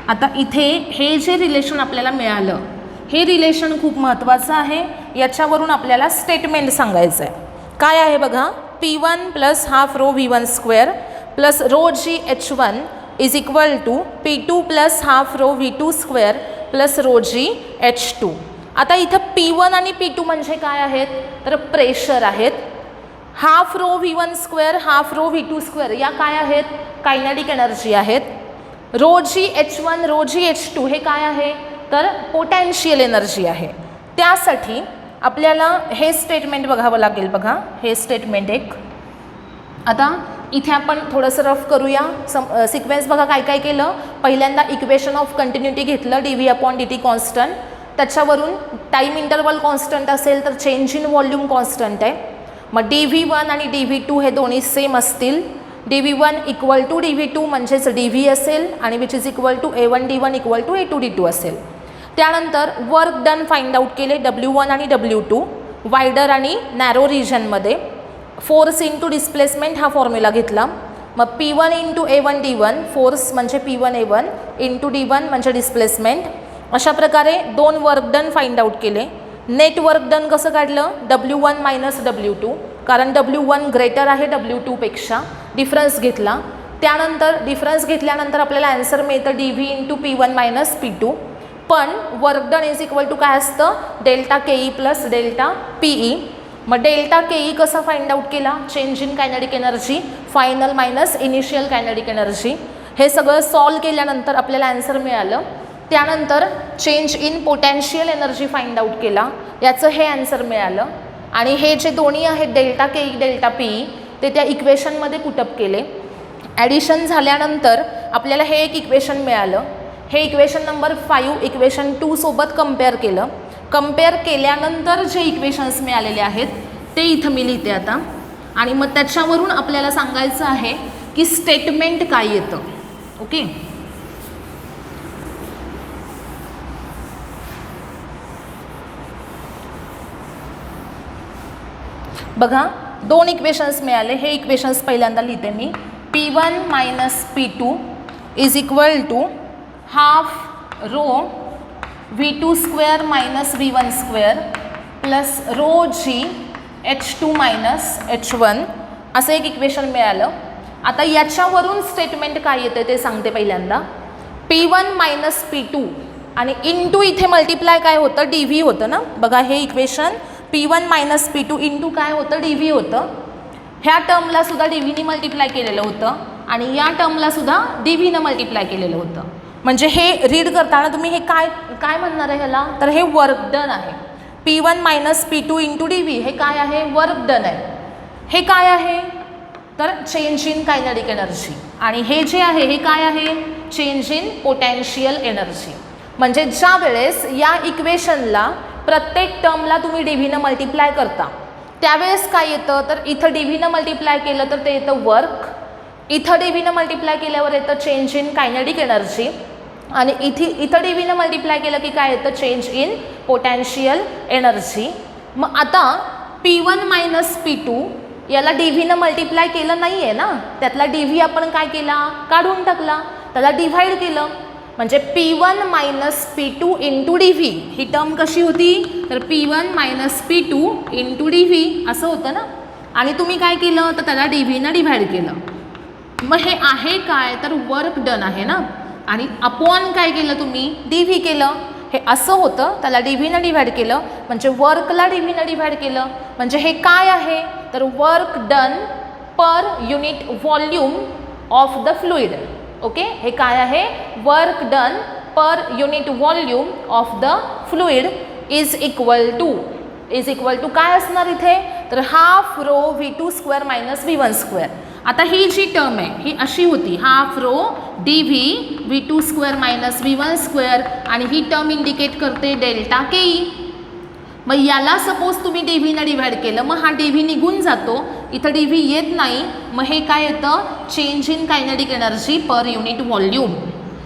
आता इथे हे जे रिलेशन आपल्याला मिळालं हे रिलेशन खूप महत्त्वाचं आहे. याच्यावरून आपल्याला स्टेटमेंट सांगायचं आहे. काय आहे बघा P1 plus half rho V1 square plus rho G H1 is equal to P2 plus half rho V2 square plus rho G H2. आता इथं P1 आणि P2 म्हणजे काय आहेत तर प्रेशर आहेत. Half rho V1 square half rho V2 square या काय आहेत कायनेटिक एनर्जी आहेत. रो जी H1 रो जी H2 हे काय आहे तर पोटॅन्शियल एनर्जी आहे. त्यासाठी आपल्याला हे स्टेटमेंट बघावं लागेल. बघा हे स्टेटमेंट एक. आता इथे आपण थोडंसं रफ करूया. सिक्वेन्स बघा काय काय केलं. पहिल्यांदा इक्वेशन ऑफ कंटिन्युटी घेतलं D V upon D T constant. त्याच्यावरून टाईम इंटरवल कॉन्स्टंट असेल तर चेंज इन व्हॉल्यूम कॉन्स्टंट आहे. मग DV1 आणि DV2 हे दोन्ही सेम असतील. DV1 इक्वल टू DV2 म्हणजेच DV असेल आणि which is equal to A1D1 equal to A2D2 असेल. त्यानंतर वर्क डन फाइंड आउट केले W1 आणि W2 वायडर आणि नॅरो रिजनमध्ये. फोर्स इंटू डिस्प्लेसमेंट हा फॉर्म्युला घेतला. मग P1 इंटू A1D1 फोर्स म्हणजे P1A1 इंटू D1 म्हणजे डिस्प्लेसमेंट. अशा प्रकारे 2 वर्क डन फाइंड आउट केले. नेट वर्क डन कसं काढलं W1 मायनस W2 कारण W1 ग्रेटर आहे W2 पेक्षा. डिफरन्स घेतला. त्यानंतर डिफरन्स घेतल्यानंतर आपल्याला आन्सर मिळतं DV into P1 minus P2. पण work done is equal to काय असतं delta KE plus delta PE. मग डेल्टा KE कसा फाइंड आउट केला change in kinetic energy final minus initial kinetic energy. हे सगळं सॉल्व केल्यानंतर आपल्याला आन्सर मिळालं. त्यानंतर change in potential energy find out केला याचं हे आन्सर मिळालं. आणि हे जे दोन्ही आहेत डेल्टा KE डेल्टा PE ते त्या इक्वेशनमध्ये पुटअप केले. ॲडिशन झाल्यानंतर आपल्याला हे एक इक्वेशन मिळालं. हे इक्वेशन नंबर 5 इक्वेशन 2 सोबत कंपेअर केलं. कंपेअर केल्यानंतर जे इक्वेशन्स मिळालेले आहेत ते इथं मी लिहिते आता. आणि मग त्याच्यावरून आपल्याला सांगायचं आहे की स्टेटमेंट काय येतं. ओके, बघा 2 इक्वेशन्स मिळाले. हे इक्वेशन्स पहिल्यांदा लिहिते मी. P1 minus P2 is equal to half rho V2 square minus V1 square plus rho G H2 minus H1 असं एक इक्वेशन मिळालं. आता याच्यावरून स्टेटमेंट काय येतं ते सांगते. पहिल्यांदा P1 मायनस P2 आणि इंटू इथे मल्टिप्लाय काय होतं DV होतं ना. बघा हे equation P1 minus P2 into काय होतं DV होतं. ह्या टर्मला सुद्धा DVनी मल्टिप्लाय केलेलं होतं आणि या टर्मला सुद्धा DVनं मल्टिप्लाय केलेलं होतं. म्हणजे हे रीड करताना तुम्ही हे काय काय म्हणणार आहे ह्याला तर हे वर्क डन आहे. P1 minus P2 into DV हे काय आहे वर्क डन आहे. हे काय आहे तर चेंज इन कायनेटिक एनर्जी. आणि हे जे आहे हे काय आहे चेंज इन पोटॅन्शियल एनर्जी. म्हणजे ज्या वेळेस या इक्वेशनला प्रत्येक टर्मला तुम्ही DVनं मल्टिप्लाय करता त्यावेळेस काय येतं तर इथं DVनं मल्टिप्लाय केलं तर ते येतं वर्क. इथं DVनं मल्टिप्लाय केल्यावर येतं चेंज इन कायनेटिक एनर्जी. आणि इथं DVनं मल्टिप्लाय केलं की काय येतं चेंज इन पोटॅन्शियल एनर्जी. मग आता P1 मायनस P2 याला DVनं मल्टिप्लाय केलं नाही आहे ना. त्यातला DV आपण काय केला काढून टाकला त्याला डिव्हाइड केलं. म्हणजे P1 minus P2 into D v, ही टर्म कशी होती तर P1 minus P2 into D V असं होतं ना. आणि तुम्ही काय केलं तर त्याला डी व्हीनं डिव्हाइड केलं. मग हे आहे काय तर वर्क डन आहे ना, आणि अपॉन काय केलं तुम्ही डी व्ही केलं. हे असं होतं, त्याला डी व्हीनं डिव्हाइड केलं म्हणजे वर्कला डी व्हीनं डिव्हाइड केलं. म्हणजे हे काय आहे तर work done per unit volume of the fluid. Okay, हे काय आहे work done per unit volume of the fluid is equal to काय असणार इथे तर half rho V2² minus V1². आता ही जी टर्म आहे ही अशी होती half rho dV V2² minus V1² आणि ही टर्म इंडिकेट करते डेल्टा KE. मग याला सपोज तुम्ही डी व्हीनं डिव्हाइड केलं, मग हा डी व्ही निघून जातो, इथं डी व्ही येत नाही. मग हे काय येतं change in kinetic energy per unit volume.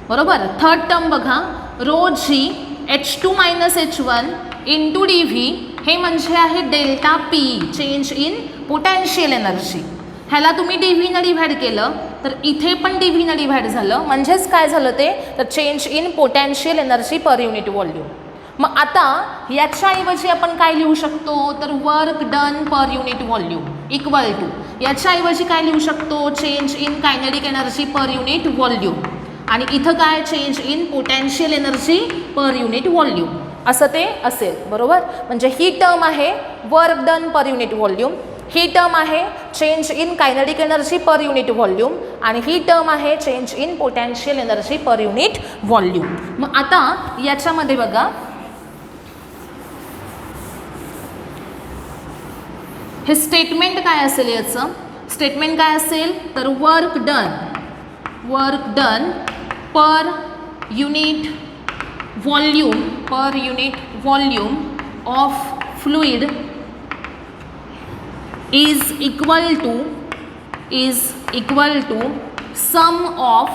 बरोबर. थर्ड टर्म बघा rho G H2 minus H1 into D V, हे म्हणजे आहे delta P change in potential energy. ह्याला तुम्ही डी व्हीनं डिव्हाइड केलं तर इथे पण डी व्हीनं डिव्हाइड झालं, म्हणजेच काय झालं ते तर change in potential energy per unit volume. मग आता याच्याऐवजी आपण काय लिहू शकतो तर work done per unit volume equal to, याच्याऐवजी काय लिहू शकतो change in kinetic energy per unit volume, आणि इथं काय change in potential energy per unit volume असं ते असेल. बरोबर. म्हणजे ही टर्म आहे work done per unit volume, ही टर्म आहे change in kinetic energy per unit volume, आणि ही टर्म आहे change in potential energy per unit volume. मग आता याच्यामध्ये बघा हे स्टेटमेंट काय असेल, याचं स्टेटमेंट काय असेल तर work done per unit volume of fluid is equal to sum of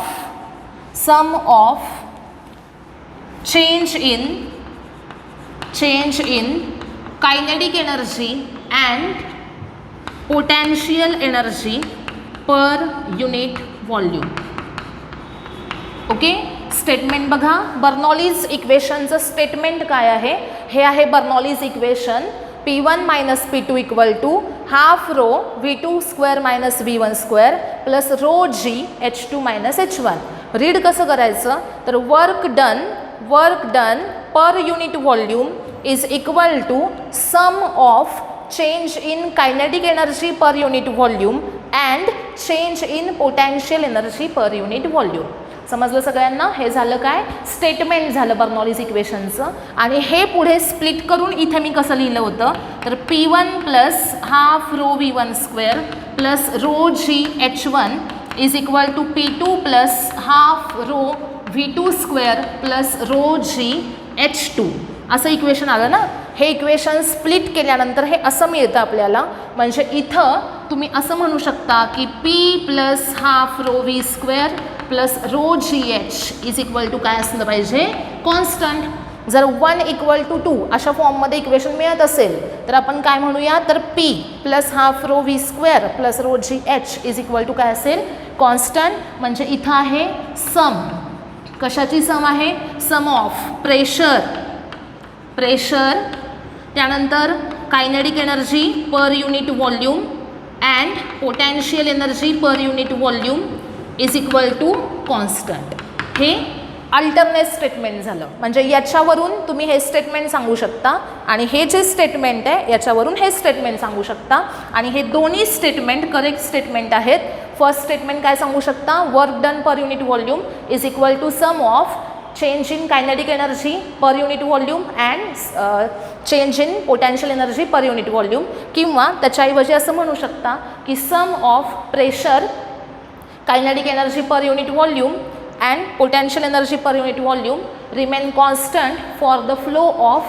change in kinetic energy and potential energy per unit volume. Okay. Statement बघा बर्नॉलीज इक्वेशनचं स्टेटमेंट काय आहे, हे आहे Bernoulli's equation P1 minus P2 equal to half rho V2² minus V1² plus rho G H2 minus H1. Read कसं करायचं तर work done per unit volume is equal to sum of change in kinetic energy per unit volume and change in potential energy per unit volume. समजलं सगळ्यांना. हे झालं काय स्टेटमेंट झालं बर्नॉलीज इक्वेशनचं. आणि हे पुढे स्प्लिट करून इथे मी कसं लिहिलं होतं तर P1 plus half rho V1² plus rho G H1 is equal to P2 plus half rho V2² plus rho G H2 असं इक्वेशन आलं ना. हे इक्वेशन स्प्लिट केल्यानंतर हे असं मिळतं आपल्याला. म्हणजे इथं तुम्ही असं म्हणू शकता की P plus half rho V² plus rho GH is equal to काय असलं पाहिजे कॉन्स्टंट. जर 1 इक्वल टू 2 अशा फॉर्ममध्ये इक्वेशन मिळत असेल तर आपण काय म्हणूया तर P plus half rho V² plus rho GH is equal to काय असेल कॉन्स्टंट. म्हणजे इथं आहे सम, कशाची सम आहे सम ऑफ प्रेशर त्यानंतर kinetic energy per unit volume and potential energy per unit volume is equal to constant. हे अल्टरनेट स्टेटमेंट झालं. म्हणजे याच्यावरून तुम्ही हे स्टेटमेंट सांगू शकता आणि हे जे स्टेटमेंट आहे याच्यावरून हे स्टेटमेंट सांगू शकता. आणि हे दोन्ही स्टेटमेंट करेक्ट स्टेटमेंट आहेत. फर्स्ट स्टेटमेंट काय सांगू शकता work done per unit volume is equal to sum of change in kinetic energy per unit volume and change in potential energy per unit volume. किंवा त्याच्याऐवजी असं म्हणू शकता की sum of pressure kinetic energy per unit volume and potential energy per unit volume remain constant for the flow of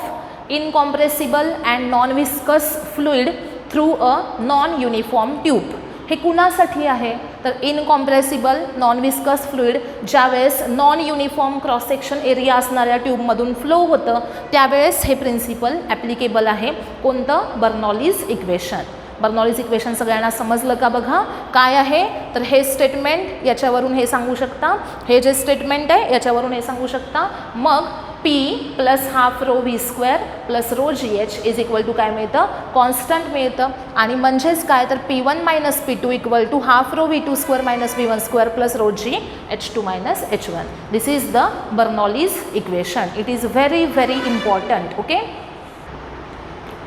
incompressible and non-viscous fluid through a non-uniform tube. हे कुणासाठी आहे तर इनकॉम्प्रेसिबल नॉन विस्कस फ्लुइड ज्यावेळेस non uniform cross section area असणाऱ्या ट्यूबमधून फ्लो होतं त्यावेळेस हे प्रिन्सिपल ॲप्लिकेबल आहे. कोणतं बर्नॉलीज इक्वेशन. बर्नॉलीज इक्वेशन सगळ्यांना समजलं का बघा काय आहे तर हे स्टेटमेंट याच्यावरून हे सांगू शकता, हे जे स्टेटमेंट आहे याच्यावरून हे सांगू शकता. मग P plus half rho V square plus rho G H is equal to काय मिळतं कॉन्स्टंट मिळतं. आणि म्हणजेच काय तर P1 minus P2 equal to half rho V2 square minus V1 square plus rho G H2 minus H1. This is the Bernoulli's equation. It is very very important. Okay.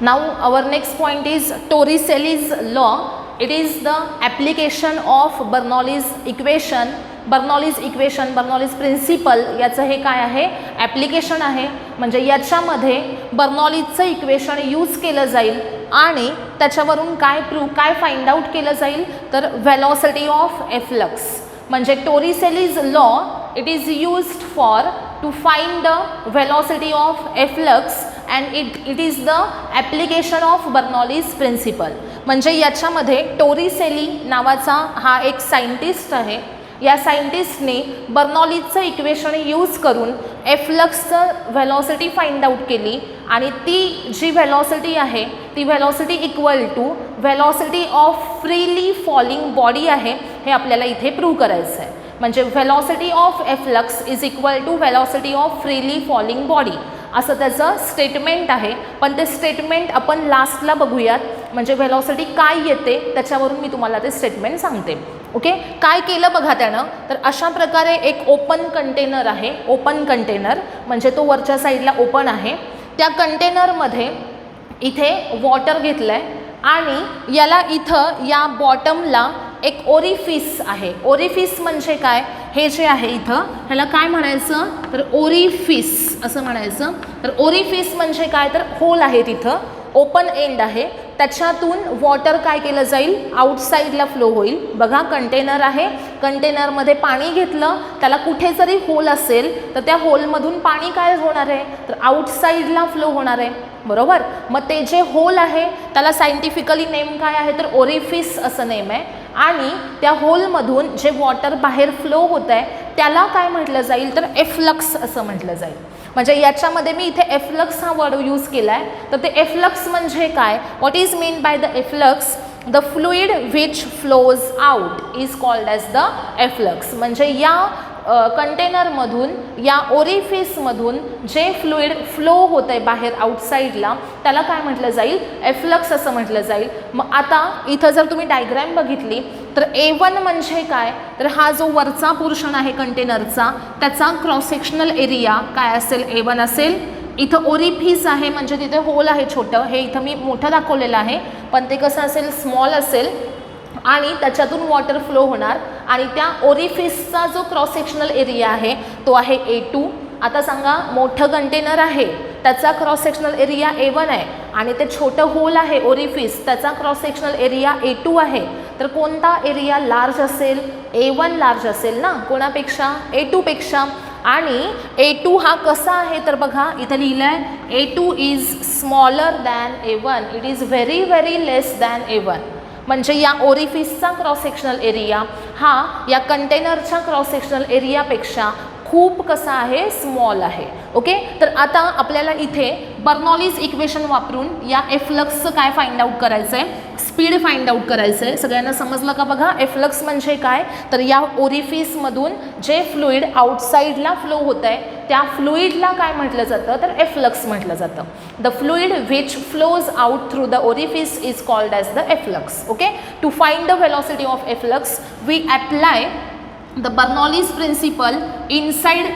Now our next point is Torricelli's law. It is the application of Bernoulli's equation. Bernoulli's equation, Bernoulli's principle याचं हे काय आहे ॲप्लिकेशन आहे. म्हणजे याच्यामध्ये बर्नॉलीजचं इक्वेशन यूज केलं जाईल आणि त्याच्यावरून काय फाइंड आउट केलं जाईल तर व्हेलॉसिटी ऑफ एफ्लक्स. म्हणजे Torricelli's law it is used for to find the velocity of efflux and it is the application of Bernoulli's principle. म्हणजे याच्यामध्ये टोरिसेली नावाचा हा एक सायंटिस्ट आहे. या सायंटिस्टने बर्नॉलीजचं इक्वेशन यूज करून एफ्लक्सचं व्हेलॉसिटी फाइंड आउट केली आणि ती जी व्हेलॉसिटी आहे ती velocity equal to velocity of freely falling body आहे. हे आपल्याला इथे प्रूव्ह करायचं आहे. म्हणजे velocity of efflux is equal to velocity of freely falling body असं त्याचं स्टेटमेंट आहे. पण ते स्टेटमेंट आपण लास्टला बघूयात. म्हणजे व्हेलॉसिटी काय येते त्याच्यावरून मी तुम्हाला ते स्टेटमेंट सांगते. ओके. काय केलं बघा त्यानं तर अशा प्रकारे एक ओपन कंटेनर आहे. ओपन कंटेनर म्हणजे तो वरच्या साईडला ओपन आहे. त्या कंटेनरमध्ये इथे वॉटर घेतलं आहे आणि याला इथं या बॉटमला एक ओरिफिस आहे. ओरिफिस म्हणजे काय हे जे आहे इथं ह्याला काय म्हणायचं तर ओरिफिस असं म्हणायचं. तर ओरिफिस म्हणजे काय तर होल आहे तिथं ओपन एंड आहे. त्याच्यातून वॉटर काय केलं जाईल आउटसाईडला फ्लो होईल. बघा कंटेनर आहे, कंटेनरमध्ये पाणी घेतलं, त्याला कुठे जरी होल असेल तर त्या होलमधून पाणी काय होणार आहे तर आउटसाईडला फ्लो होणार आहे. बरोबर. मग ते जे होल आहे त्याला सायंटिफिकली नेम काय आहे तर ओरिफिस असं नेम आहे. आणि त्या होलमधून जे वॉटर बाहेर फ्लो होत आहे त्याला काय म्हटलं जाईल तर एफ्लक्स असं म्हटलं जाईल. म्हणजे याच्यामध्ये मी इथे एफ्लक्स हा वर्ड यूज केला आहे. तर ते एफ्लक्स म्हणजे काय what is mean by the efflux the fluid which flows out is called as the efflux. म्हणजे या कंटेनरमधून या ओरिफिसमधून जे फ्लुइड फ्लो होतं आहे बाहेर आउटसाईडला त्याला काय म्हटलं जाईल एफ्लक्स असं म्हटलं जाईल. मग आता इथं जर तुम्ही डायग्रॅम बघितली तर A1 म्हणजे काय तर हा जो वरचा पोर्शन आहे कंटेनरचा त्याचा क्रॉस सेक्शनल एरिया काय असेल A1 असेल. इथं ओरिफिस आहे म्हणजे तिथे होल आहे छोटं, हे इथं मी मोठं दाखवलेलं आहे पण ते कसं असेल स्मॉल असेल आणि त्याच्यातून वॉटर फ्लो होणार. आणि त्या ओरिफिसचा जो क्रॉस सेक्शनल एरिया आहे तो आहे A2. आता सांगा मोठं कंटेनर आहे त्याचा क्रॉस सेक्शनल एरिया A1 आहे आणि ते छोटं होल आहे ओरिफिस त्याचा क्रॉस सेक्शनल एरिया A2 आहे. तर कोणता एरिया लार्ज असेल A1 लार्ज असेल ना कोणापेक्षा A2 पेक्षा. आणि A2 हा कसा आहे तर बघा इथं लिहिलं आहे A2 is smaller than A1. It is very very less than A1. म्हणजे या ओरिफिसचा क्रॉस सेक्शनल एरिया हा या कंटेनरच्या क्रॉस सेक्शनल एरियापेक्षा खूप कसा आहे स्मॉल आहे. ओके. तर आता आपल्याला इथे बर्नॉलीज इक्वेशन वापरून या एफ्लक्सचं काय फाइंड आउट करायचं आहे स्पीड फाइंड आउट करायचं आहे. सगळ्यांना समजलं का बघा एफ्लक्स म्हणजे काय तर या ओरिफिसमधून जे फ्लुइड आउटसाईडला फ्लो होत आहे त्या फ्लुइडला काय म्हटलं जातं तर एफ्लक्स म्हटलं जातं. The fluid which flows out through the orifice is called as the efflux. Okay. To find the velocity of efflux we apply the Bernoulli's principle inside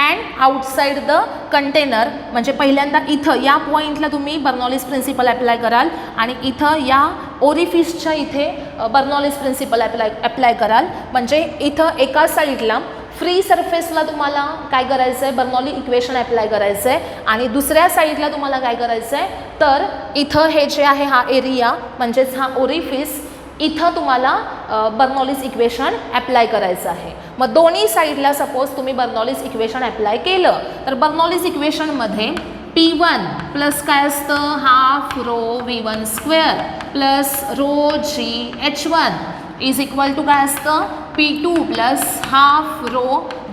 and outside the container. म्हणजे पहिल्यांदा इथं या पॉईंटला तुम्ही बर्नॉलीज प्रिन्सिपल अप्लाय कराल आणि इथं या ओरिफिसच्या इथे बर्नॉलीज प्रिन्सिपल अप्लाय कराल. म्हणजे इथं एका साईडला फ्री सरफेसला तुम्हाला काय करायचं आहे बर्नॉली इक्वेशन अप्लाय करायचं आहे आणि दुसऱ्या साईडला तुम्हाला काय करायचं आहे तर इथं हे जे आहे हा एरिया म्हणजेच हा ओरिफिस इथं तुम्हाला बर्नॉलीज इक्वेशन अप्लाय करायचं आहे. मग दोन्ही साईडला सपोज तुम्ही बर्नॉलीज इक्वेशन अप्लाय केलं तर बर्नॉलीज इक्वेशनमध्ये P1 प्लस काय असतं half rho V1 square plus rho G H1 is equal to काय असतं P2 plus half rho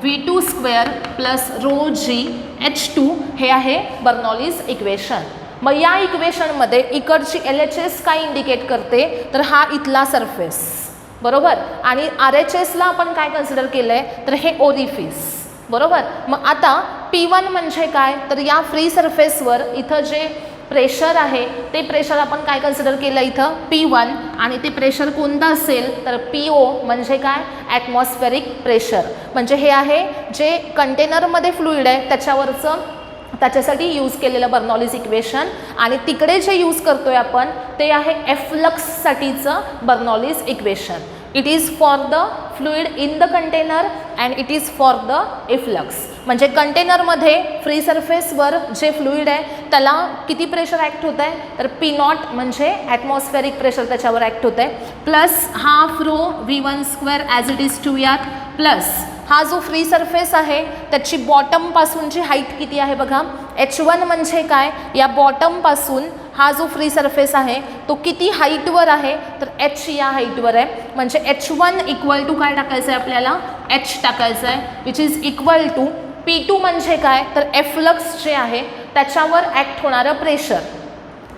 V2 square plus rho जी H2 हे आहे बर्नॉलीज इक्वेशन. मग या इक्वेशनमध्ये इकडची LHS काय इंडिकेट करते, तर हा इथला सरफेस, बरोबर, आणि RHSला आपण काय कन्सिडर केलं आहे, तर हे ओरिफिस, बरोबर. मग आता P1 म्हणजे काय, तर या फ्री सरफेसवर इथं जे प्रेशर आहे ते प्रेशर आपण काय कन्सिडर केलं इथं P1, आणि ते प्रेशर कोणतं असेल तर PO म्हणजे काय, ॲटमॉस्फेरिक प्रेशर. म्हणजे हे आहे जे कंटेनरमध्ये फ्लुइड आहे त्याच्यासाठी यूज केलेलं बर्नॉलीज इक्वेशन, आणि तिकडे जे यूज करतोय आपण ते आहे एफ्लक्ससाठीचं Bernoulli's equation. It is for the fluid in the container and it is for the efflux. म्हणजे कंटेनरमध्ये फ्री सरफेसवर जे फ्लुइड आहे त्याला किती प्रेशर ॲक्ट होत आहे, तर P0 म्हणजे ॲटमॉस्फेरिक प्रेशर त्याच्यावर ॲक्ट होत आहे, plus half rho V1² as it is ठेवूयात, प्लस हा जो फ्री सरफेस आहे त्याची बॉटमपासूनची हाईट किती आहे बघा, H1 म्हणजे काय, या बॉटमपासून हा जो फ्री सरफेस आहे तो किती हाईटवर आहे, तर H या हाईटवर आहे. म्हणजे H1 इक्वल टू काय टाकायचं आहे आपल्याला, H टाकायचं आहे, which is equal to P2 म्हणजे काय, तर एफ्लक्स जे आहे त्याच्यावर ॲक्ट होणारं प्रेशर.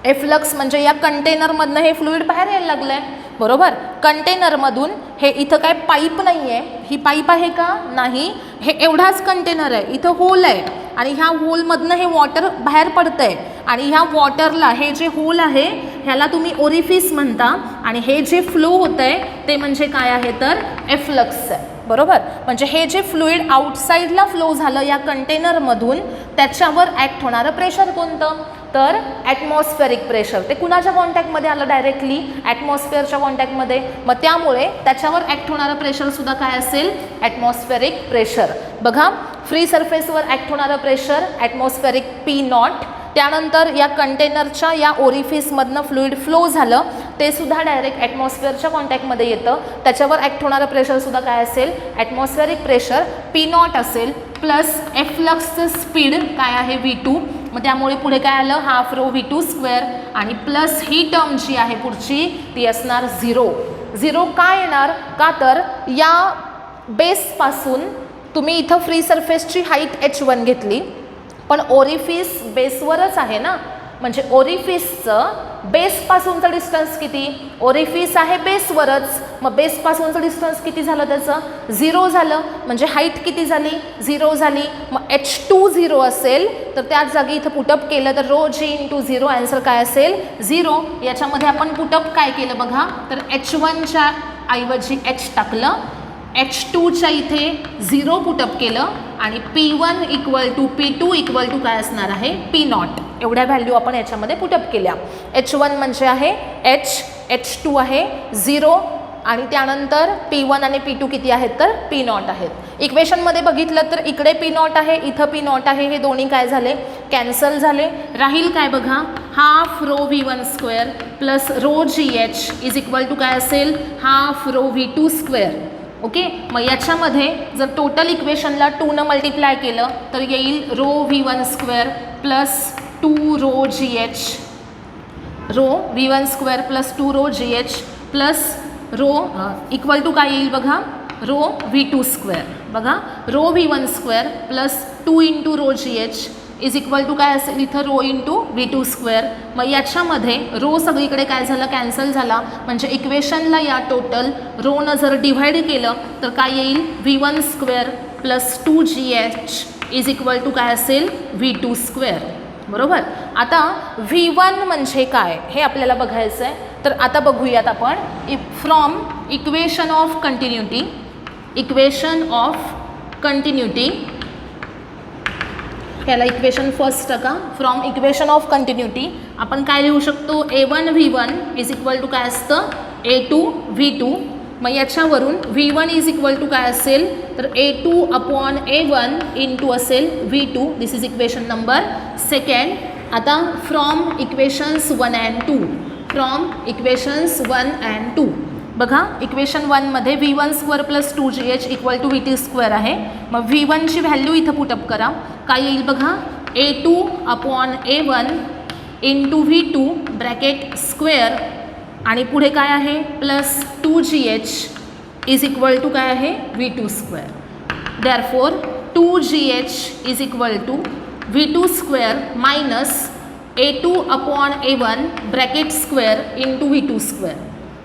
एफ्लक्स म्हणजे या कंटेनरमधनं हे फ्लुइड बाहेर यायला लागलं आहे, बरोबर. कंटेनरमधून हे इथं काय पाईप नाही आहे, ही पाईप आहे का, नाही, हे एवढाच कंटेनर आहे, इथं होल आहे आणि ह्या होलमधनं हे वॉटर बाहेर पडतं आहे, आणि ह्या वॉटरला हे जे होल आहे ह्याला तुम्ही ओरिफिस म्हणता, आणि हे जे फ्लो होतं आहे ते म्हणजे काय आहे, तर एफ्लक्स आहे, बरोबर. म्हणजे हे जे फ्लुइड आउटसाईडला फ्लो झालं या कंटेनरमधून त्याच्यावर ॲक्ट होणारं प्रेशर कोणतं, तर ॲटमॉस्फेरिक प्रेशर. ते कुणाच्या कॉन्टॅक्टमध्ये आलं, डायरेक्टली ॲटमॉस्फिअरच्या कॉन्टॅक्टमध्ये, मग त्यामुळे त्याच्यावर ॲक्ट होणारं प्रेशरसुद्धा काय असेल, ॲटमॉस्फेरिक प्रेशर. बघा, फ्री सरफेसवर ॲक्ट होणारं प्रेशर ॲटमॉस्फेरिक P0, त्यानंतर या कंटेनरच्या या ओरिफिसमधनं फ्लुइड फ्लो झालं ते सुद्धा डायरेक्ट ॲटमॉस्फिअरच्या कॉन्टॅक्टमध्ये येतं, त्याच्यावर ॲक्ट होणारं प्रेशरसुद्धा काय असेल, ॲटमॉस्फेरिक प्रेशर P0 असेल, प्लस एफ्लक्सचं स्पीड काय आहे V2, मग त्यामुळे पुढे काय आलं, हाफ रो V2², आणि प्लस ही टर्म जी आहे पुढची ती असणार 0. 0 का येणार, का तर या बेसपासून तुम्ही इथं फ्री सरफेसची हाईट H1 घेतली, पण ओरिफिस बेसवरच आहे ना, म्हणजे ओरिफिसचं बेसपासूनचं डिस्टन्स किती, ओरिफिस आहे बेसवरच, मग बेसपासूनचं डिस्टन्स किती झालं त्याचं, 0 झालं. म्हणजे हाईट किती झाली, 0 झाली. मग H2 0 असेल तर त्याच जागी इथं पुटअप केलं तर रो G × 0 आन्सर काय असेल, 0. याच्यामध्ये आपण पुटअप काय केलं बघा, तर H1च्या ऐवजी H टाकलं, H2च्या इथे 0 पुटअप केलं, आणि P1 equal to P2 equal to काय असणार आहे, P0. एवढ्या व्हॅल्यू आपण याच्यामध्ये पुटअप केल्या. H1 म्हणजे आहे H, H2 आहे 0, आणि त्यानंतर P1 आणि P2 किती आहेत, तर P0 आहेत. इक्वेशनमध्ये बघितलं तर इकडे P0 आहे, इथं P0 आहे, हे दोन्ही काय झाले, कॅन्सल झाले. राहील काय बघा, half rho V1² plus rho GH is equal to काय असेल, हाफ रो V2². ओके, मग याच्यामध्ये जर टोटल इक्वेशनला 2 न मल्टिप्लाय केलं तर येईल rho V1² plus 2 rho GH, rho V1² plus 2 rho GH plus rho equal to काय येईल बघा, रो V2². बघा, rho V1² plus 2 × rho GH is equal to काय असेल, इथं रो × V2². मग याच्यामध्ये रो सगळीकडे काय झालं, कॅन्सल झाला. म्हणजे इक्वेशनला या टोटल रोनं जर डिव्हाइड केलं तर काय येईल, V1² plus 2 GH is equal to काय असेल, V2². बरोबर. आता V1 म्हणजे काय हे आपल्याला बघायचं आहे, तर आता बघूयात आपण. From equation of continuity, equation of continuity, याला इक्वेशन फर्स्ट टाका. फ्रॉम इक्वेशन ऑफ कंटिन्युटी आपण काय लिहू शकतो, A1 V1 is equal to काय असतं, A2 V2. मग याच्यावरून V1 इज इक्वल टू काय असेल, तर A2/A1 × असेल V2. This is equation number 2. आता from equations 1 and 2, from equations 1 and 2 बघा, इक्वेशन 1मध्ये V1² plus 2 GH equal to V2² आहे. मग V1ची व्हॅल्यू इथं पुटअप करा, काय येईल बघा, A2/A1 × V2 ब्रॅकेट स्क्वेअर, आणि पुढे काय आहे, plus 2 GH is equal to काय आहे, V2². Therefore 2 GH is equal to V2² minus A2/A1 bracket square into V2 square.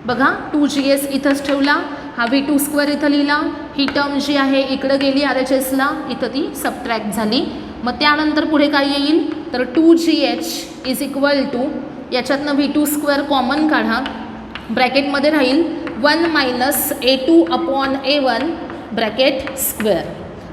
बघा 2GS इथंच ठेवला, हा V2 स्क्वेअर इथं लिहिला, ही टर्म जी आहे इकडं गेली RHSला, इथं ती सबट्रॅक्ट झाली. मग त्यानंतर पुढे काय येईल तर 2GH इज इक्वल टू याच्यातनं V2 स्क्वेअर कॉमन काढा, ब्रॅकेटमध्ये राहील 1 - A2/A1 ब्रॅकेट स्क्वेअर.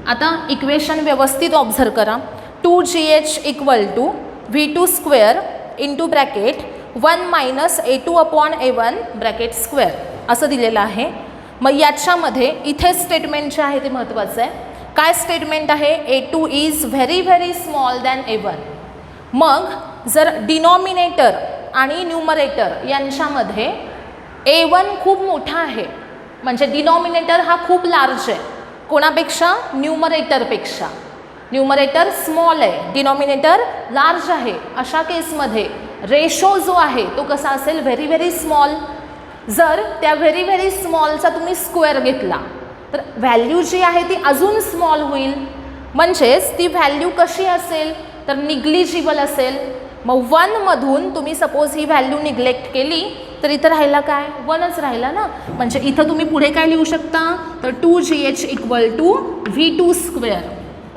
आता इक्वेशन व्यवस्थित ऑब्झर्व करा. 2GH equal to V2 square into bracket 1 - A2/A1 bracket square असं दिलेलं आहे. मग याच्यामध्ये इथे स्टेटमेंट जे आहे ते महत्त्वाचं आहे. काय स्टेटमेंट आहे? A2 is very very small than A1. मग जर डिनॉमिनेटर आणि न्यूमरेटर यांच्यामध्ये A1 खूप मोठा आहे, म्हणजे डिनॉमिनेटर हा खूप लार्ज आहे कोणापेक्षा? न्यूमरेटरपेक्षा. न्यूमरेटर स्मॉल आहे, डिनॉमिनेटर लार्ज आहे. अशा केसमध्ये रेशो जो आहे तो कसा असेल? Very very small. जर त्या व्हेरी व्हेरी स्मॉलचा तुम्ही स्क्वेअर घेतला तर व्हॅल्यू जी आहे ती अजून स्मॉल होईल. म्हणजेच ती व्हॅल्यू कशी असेल तर निग्लिजिबल असेल. मग 1मधून तुम्ही सपोज ही व्हॅल्यू निग्लेक्ट केली तर इथं राहिला काय? 1च राहिला ना. म्हणजे इथं तुम्ही पुढे काय लिहू शकता तर 2GH equal to V2 square.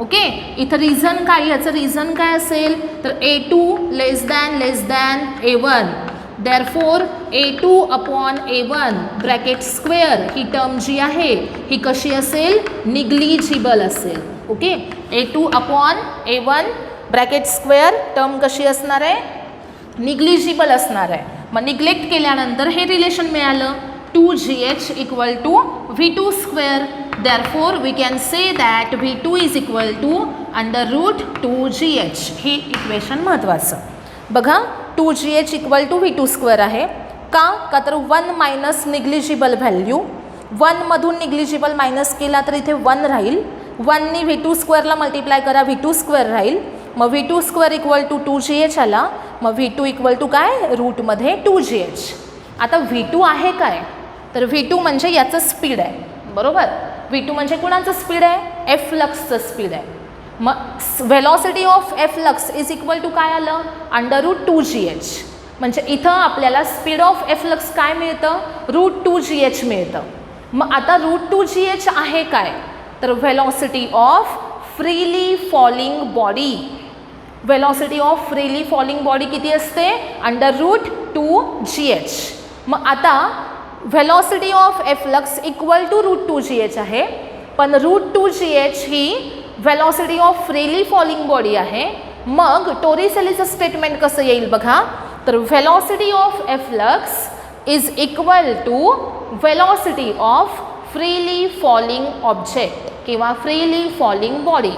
Okay, इथं रिझन काय? याचं रिझन काय असेल तर A2 less than A1. Therefore A2/A1 bracket square ही टर्म जी आहे ही कशी असेल? निग्लिजिबल असेल. Okay, A2/A1 bracket square term कशी असणार आहे? निग्लिजिबल असणार आहे. मग निग्लेक्ट केल्यानंतर हे रिलेशन मिळालं 2GH equal to V2 square. Therefore we can say that V2 is equal to √2GH. ही इक्वेशन महत्त्वाचं. बघा 2GH equal to V2 square आहे. का तर 1 मायनस निग्लिजिबल व्हॅल्यू. 1मधून निग्लिजिबल मायनस केला तर इथे 1 राहील. 1नी V2 स्क्वेअरला मल्टिप्लाय करा, V2 स्क्वेअर राहील. मग V2 square equal to 2GH आला. मग V2 इक्वल टू काय? रूटमध्ये 2GH. आता V2 आहे काय तर V2 म्हणजे याचं स्पीड आहे, बरोबर. V2 म्हणजे कुणाचं स्पीड आहे? एफ्लक्सचं स्पीड आहे. मग velocity of efflux is equal to काय आलं? √2GH. म्हणजे इथं आपल्याला स्पीड ऑफ एफ्लक्स काय मिळतं? √2GH मिळतं. मग आता √2GH आहे काय तर velocity of freely falling body. Velocity of freely falling body किती असते? √2GH. मग आता velocity of efflux equal to √2GH आहे, पण √2GH ही velocity of freely falling body आहे. मग टोरिसेलीचं स्टेटमेंट कसं येईल बघा तर velocity of efflux is equal to velocity of freely falling object किंवा freely falling body.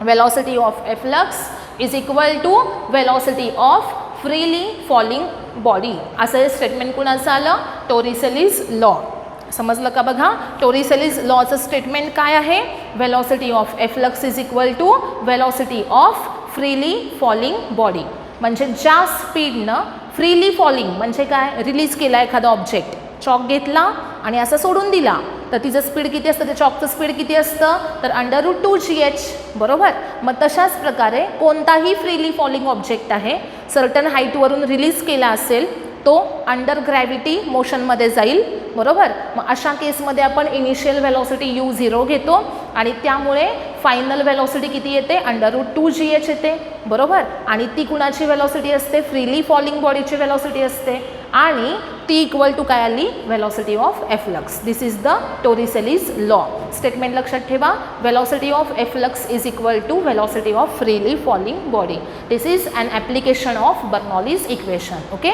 Velocity of efflux is equal to velocity of freely falling body. असं स्टेटमेंट कुणाचं आलं? Torricelli's law. समजलं का? बघा टोरिसेलीज लॉचं स्टेटमेंट काय आहे? Velocity of efflux is equal to velocity of freely falling body. म्हणजे ज्या स्पीडनं फ्रीली फॉलिंग म्हणजे काय? रिलीज केला एखादा ऑब्जेक्ट, चॉक घेतला आणि असं सोडून दिला तर तिचं स्पीड किती असतं? त्या चॉकचं स्पीड किती असतं तर √2GH, बरोबर. मग तशाच प्रकारे कोणताही फ्रीली फॉलिंग ऑब्जेक्ट आहे सर्टन हाईटवरून रिलीज केला असेल तो अंडर ग्रॅव्हिटी मोशनमध्ये जाईल, बरोबर. मग अशा केसमध्ये आपण इनिशियल व्हेलॉसिटी U0 घेतो आणि त्यामुळे फायनल व्हेलॉसिटी किती येते? √2GH येते, बरोबर. आणि ती कुणाची व्हेलॉसिटी असते? फ्रीली फॉलिंग बॉडीची व्हेलॉसिटी असते आणि ती इक्वल टू काय आली? Velocity of efflux. This is the Torricelli's law. Statement लक्षात ठेवा. Velocity of efflux is equal to velocity of freely falling body. This is an application of Bernoulli's equation. Okay.